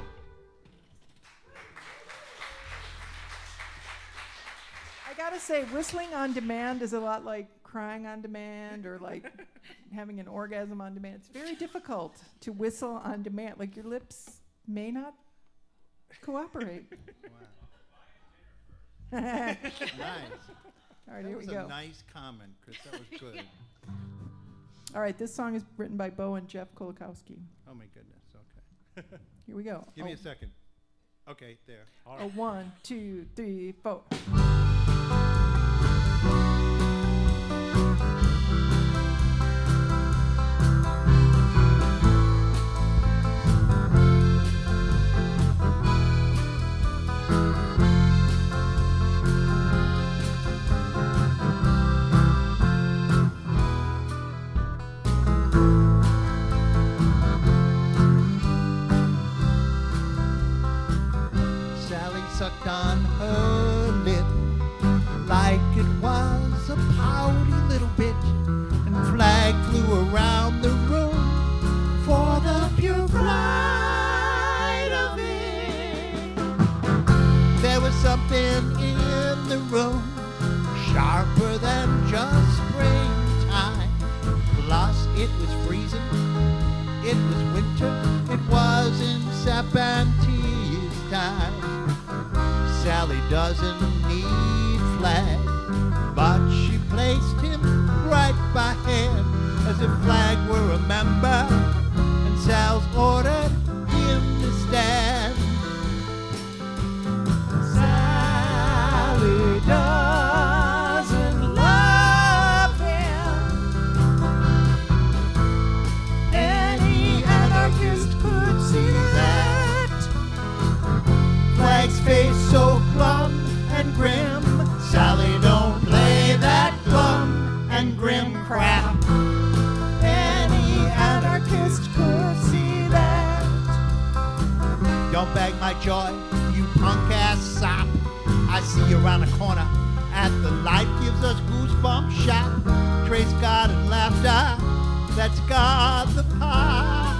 I gotta say, whistling on demand is a lot like crying on demand or like having an orgasm on demand. It's very difficult to whistle on demand. Like your lips may not cooperate. Wow. Nice. All right, That here was we a go. nice comment, Chris. That was good. All right, this song is written by Beau and Jeff Kolakowski. Oh my goodness. Okay. Here we go. Give me a second. Okay, there. All A right. 1, 2, 3, 4. Sally sucked on her lip like it was a pouty little bit, and flag flew around the room for the pure flight of it. There was something in the room sharper than just springtime. Plus it was freezing, it was winter, it wasn't Serpentine's time. Sally doesn't need flag, but she placed him right by hand as if flag were a member, and Sal's ordered him to stand. Sally doesn't love him. Any anarchist could see that. Flag's face so glum and grim. Sally don't play that glum and grim crap. Any anarchist could see that. Don't bag my joy, you punk ass sop. I see you around the corner At the light gives us goosebump shot. Trace God and laughter, that's God the pie.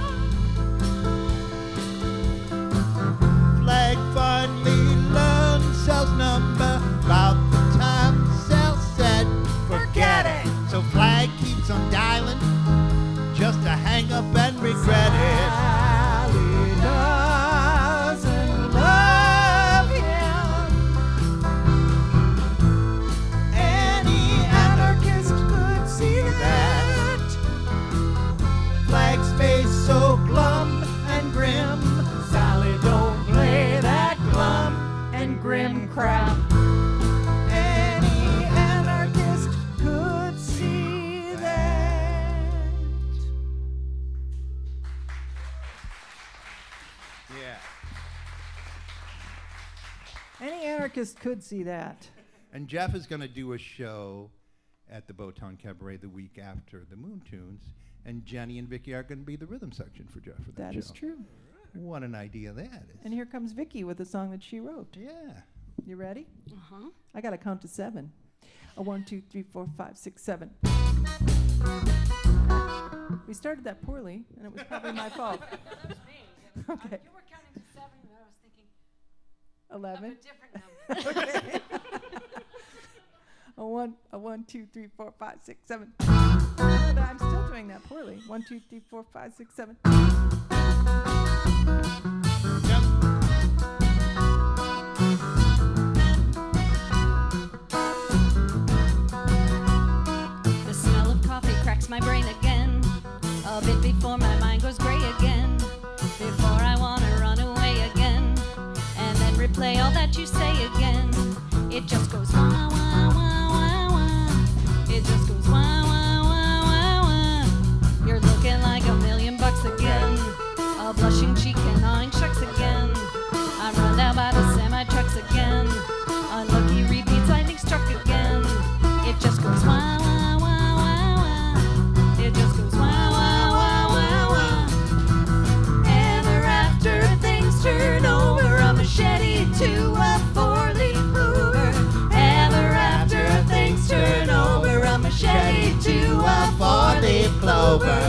Flag finally learned cell's number. About the time cell said, forget it. So Flag keeps on dialing just to hang up and regret it. Sally doesn't love him. Any anarchist could see that. Flag's face so glum and grim. Sally don't play that glum and grim crap. Any anarchist could see that. Yeah. Any anarchist could see that. And Jeff is going to do a show at the Botan Cabaret the week after the Moon Tunes, and Jenny and Vicki are going to be the rhythm section for Jeff for that That show. is true. What an idea that is. And here comes Vicki with a song that she wrote. Yeah. You ready? Uh-huh. I got to count to 7. 1, 2, 3, 4, 5, 6, 7. We started that poorly, and it was probably my fault. That was me. Okay. You were counting to 7, and I was thinking 11. of a different number. Okay. A 1, 2, 3, 4, 5, 6, 7. But I'm still doing that poorly. 1, 2, 3, 4, 5, 6, 7. The smell of coffee cracks my brain again. A bit before my mind goes gray again. Before I wanna run away again. And then replay all that you say again. It just goes wah, wah, wah, wah, wah. It just goes wah, wah, wah, wah, wah. You're looking like $1,000,000 again. A blushing cheek and gnawing shucks again. I'm run down by the semi-trucks again. Unlucky repeats, lightning struck again. It just goes wah, wah, wah, wah, wah. It just goes wah, wah, wah, wah, wah. Ever after things turn over, a machete to a 4-leaf mover. Ever after things turn over, a machete to a 4-leaf clover.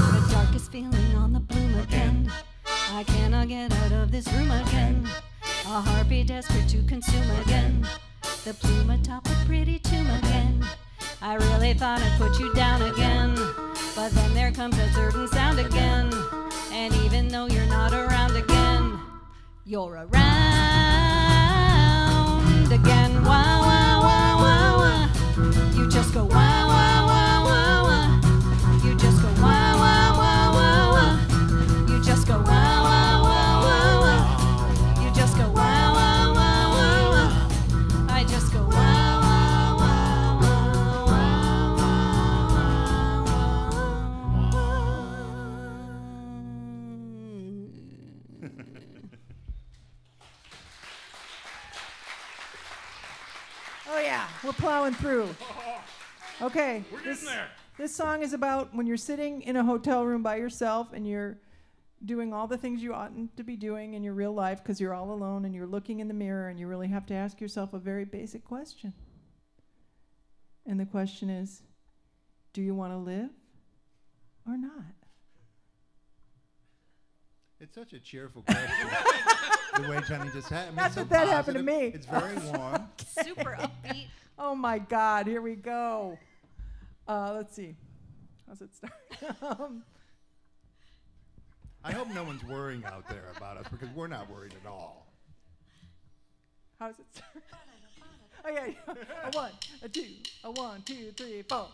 The darkest feeling on the bloom again. I cannot get out of this room again. A harpy desperate to consume again. The plume atop a pretty tomb again. I really thought I'd put you down again. But then there comes a certain sound again. And even though you're not around again, you're around again. Wah, wah, wah, wah, wah. You just go wah, wah, wah, wah, wah. You just go wah, wah, wah, wah, wah. You just go wah, wah, wah, wah, wah. You just go wah, wah, wah, wah, wah. I just go wah, wah, wah, wah, wah, wah, wah, wah. Oh, yeah. We're plowing through. Okay. This song is about when you're sitting in a hotel room by yourself and you're doing all the things you oughtn't to be doing in your real life because you're all alone and you're looking in the mirror and you really have to ask yourself a very basic question. And the question is, do you want to live or not? It's such a cheerful question. The way Jenny just had. I mean, That's it's so what that happened to positive. me. It's very warm. Super upbeat. Oh, my God. Here we go. Let's see. How's it start? I hope no one's worrying out there about us because we're not worried at all. How's it start? Oh, yeah. A 1, a 2, a 1, 2, 3, 4.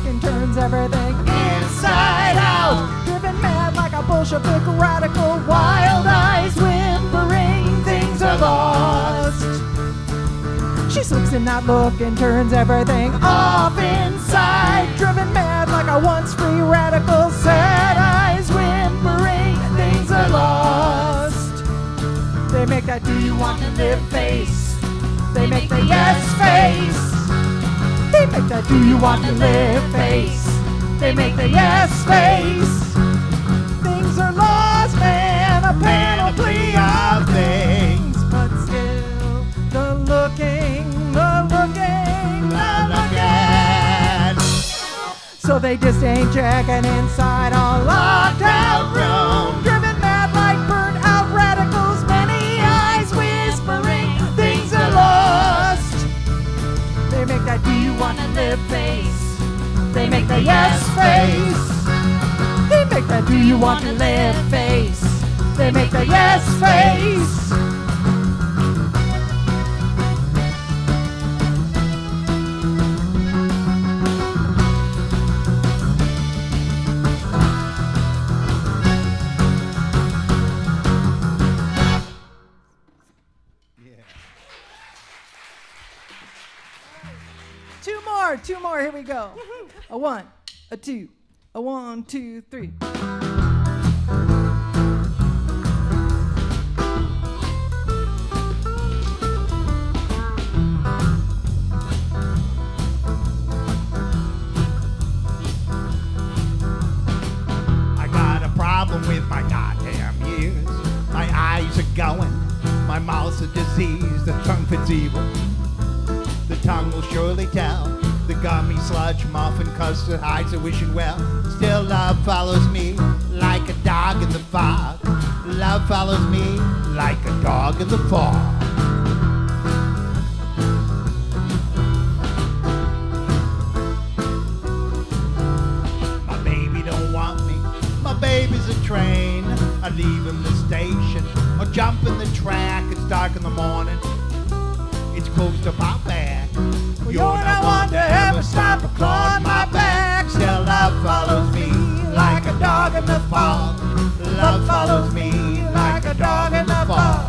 And turns everything inside out. Driven mad like a Bolshevik radical. Wild eyes whimpering, things are lost. She slips in that look and turns everything off inside. inside, driven mad like a once free radical, sad eyes whimpering, things are lost. They make that do you want to live face. They make the yes face. They make that do you want to live face. They make the yes face. Things are lost, man, a panoply of things. But still, the looking. So they just ain't checking inside a locked out room, driven mad like burnt out radicals, many eyes whispering, things are lost. They make that do you want to live face. They make the yes face. They make that do you want to live face. They make the yes face. Two more, here we go. A one, a two, a 1, 2, 3. I got a problem with my goddamn ears. My eyes are going, my mouth's a disease, the tongue fits evil. The tongue will surely tell. The gummy sludge muffin custard hides a wishing well. Still love follows me like a dog in the fog. Love follows me like a dog in the fog. My baby don't want me. My baby's a train. I leave in the station or jump in the track. It's dark in the morning. It's closed up out back. You're not one to ever stop or claw my back. Still love follows me like a dog in the fog. Love follows me like a dog in the fog.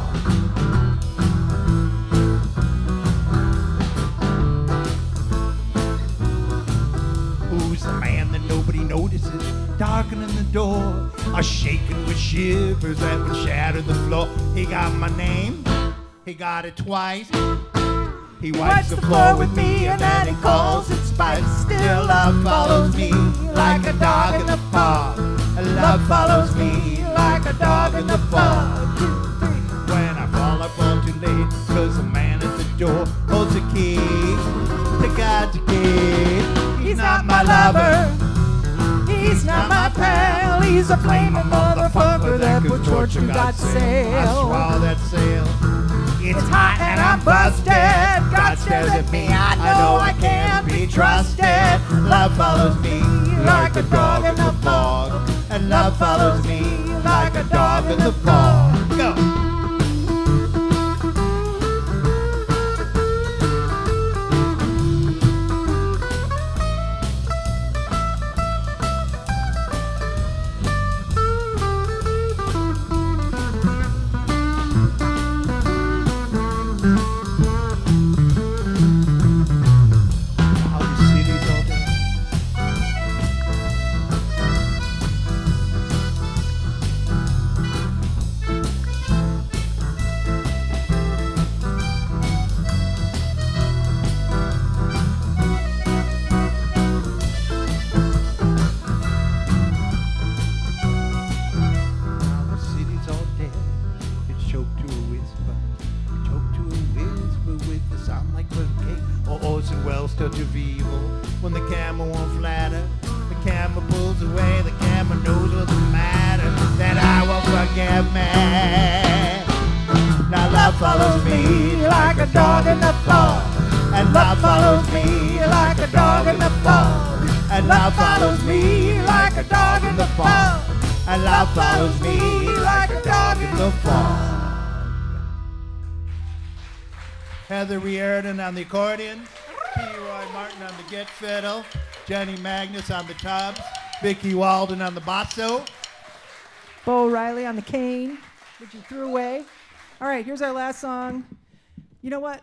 Who's the man that nobody notices? Darkening the door, a shaking with shivers that would shatter the floor. He got my name, he got it twice. He wipes the floor with me and then he calls it spice. Still love follows me like a dog in the fog. Love follows me like a dog in the fog. 2, 3. When I fall too late, cause the man at the door holds the key to God's gate. He's not my lover, he's not my pal. He's a flaming motherfucker that put torch in God's sail. I swallow that sail. It's hot and I'm busted. God stares at me, I know I can't be trusted. Love follows me like a dog in the fog. And love follows me like a dog in the fog. Go! Riordan on the accordion, Roy Martin on the git fiddle, Jenny Magnus on the tubs, Vicki Walden on the basso, Beau Riley on the cane, which you threw away. All right, here's our last song. You know what?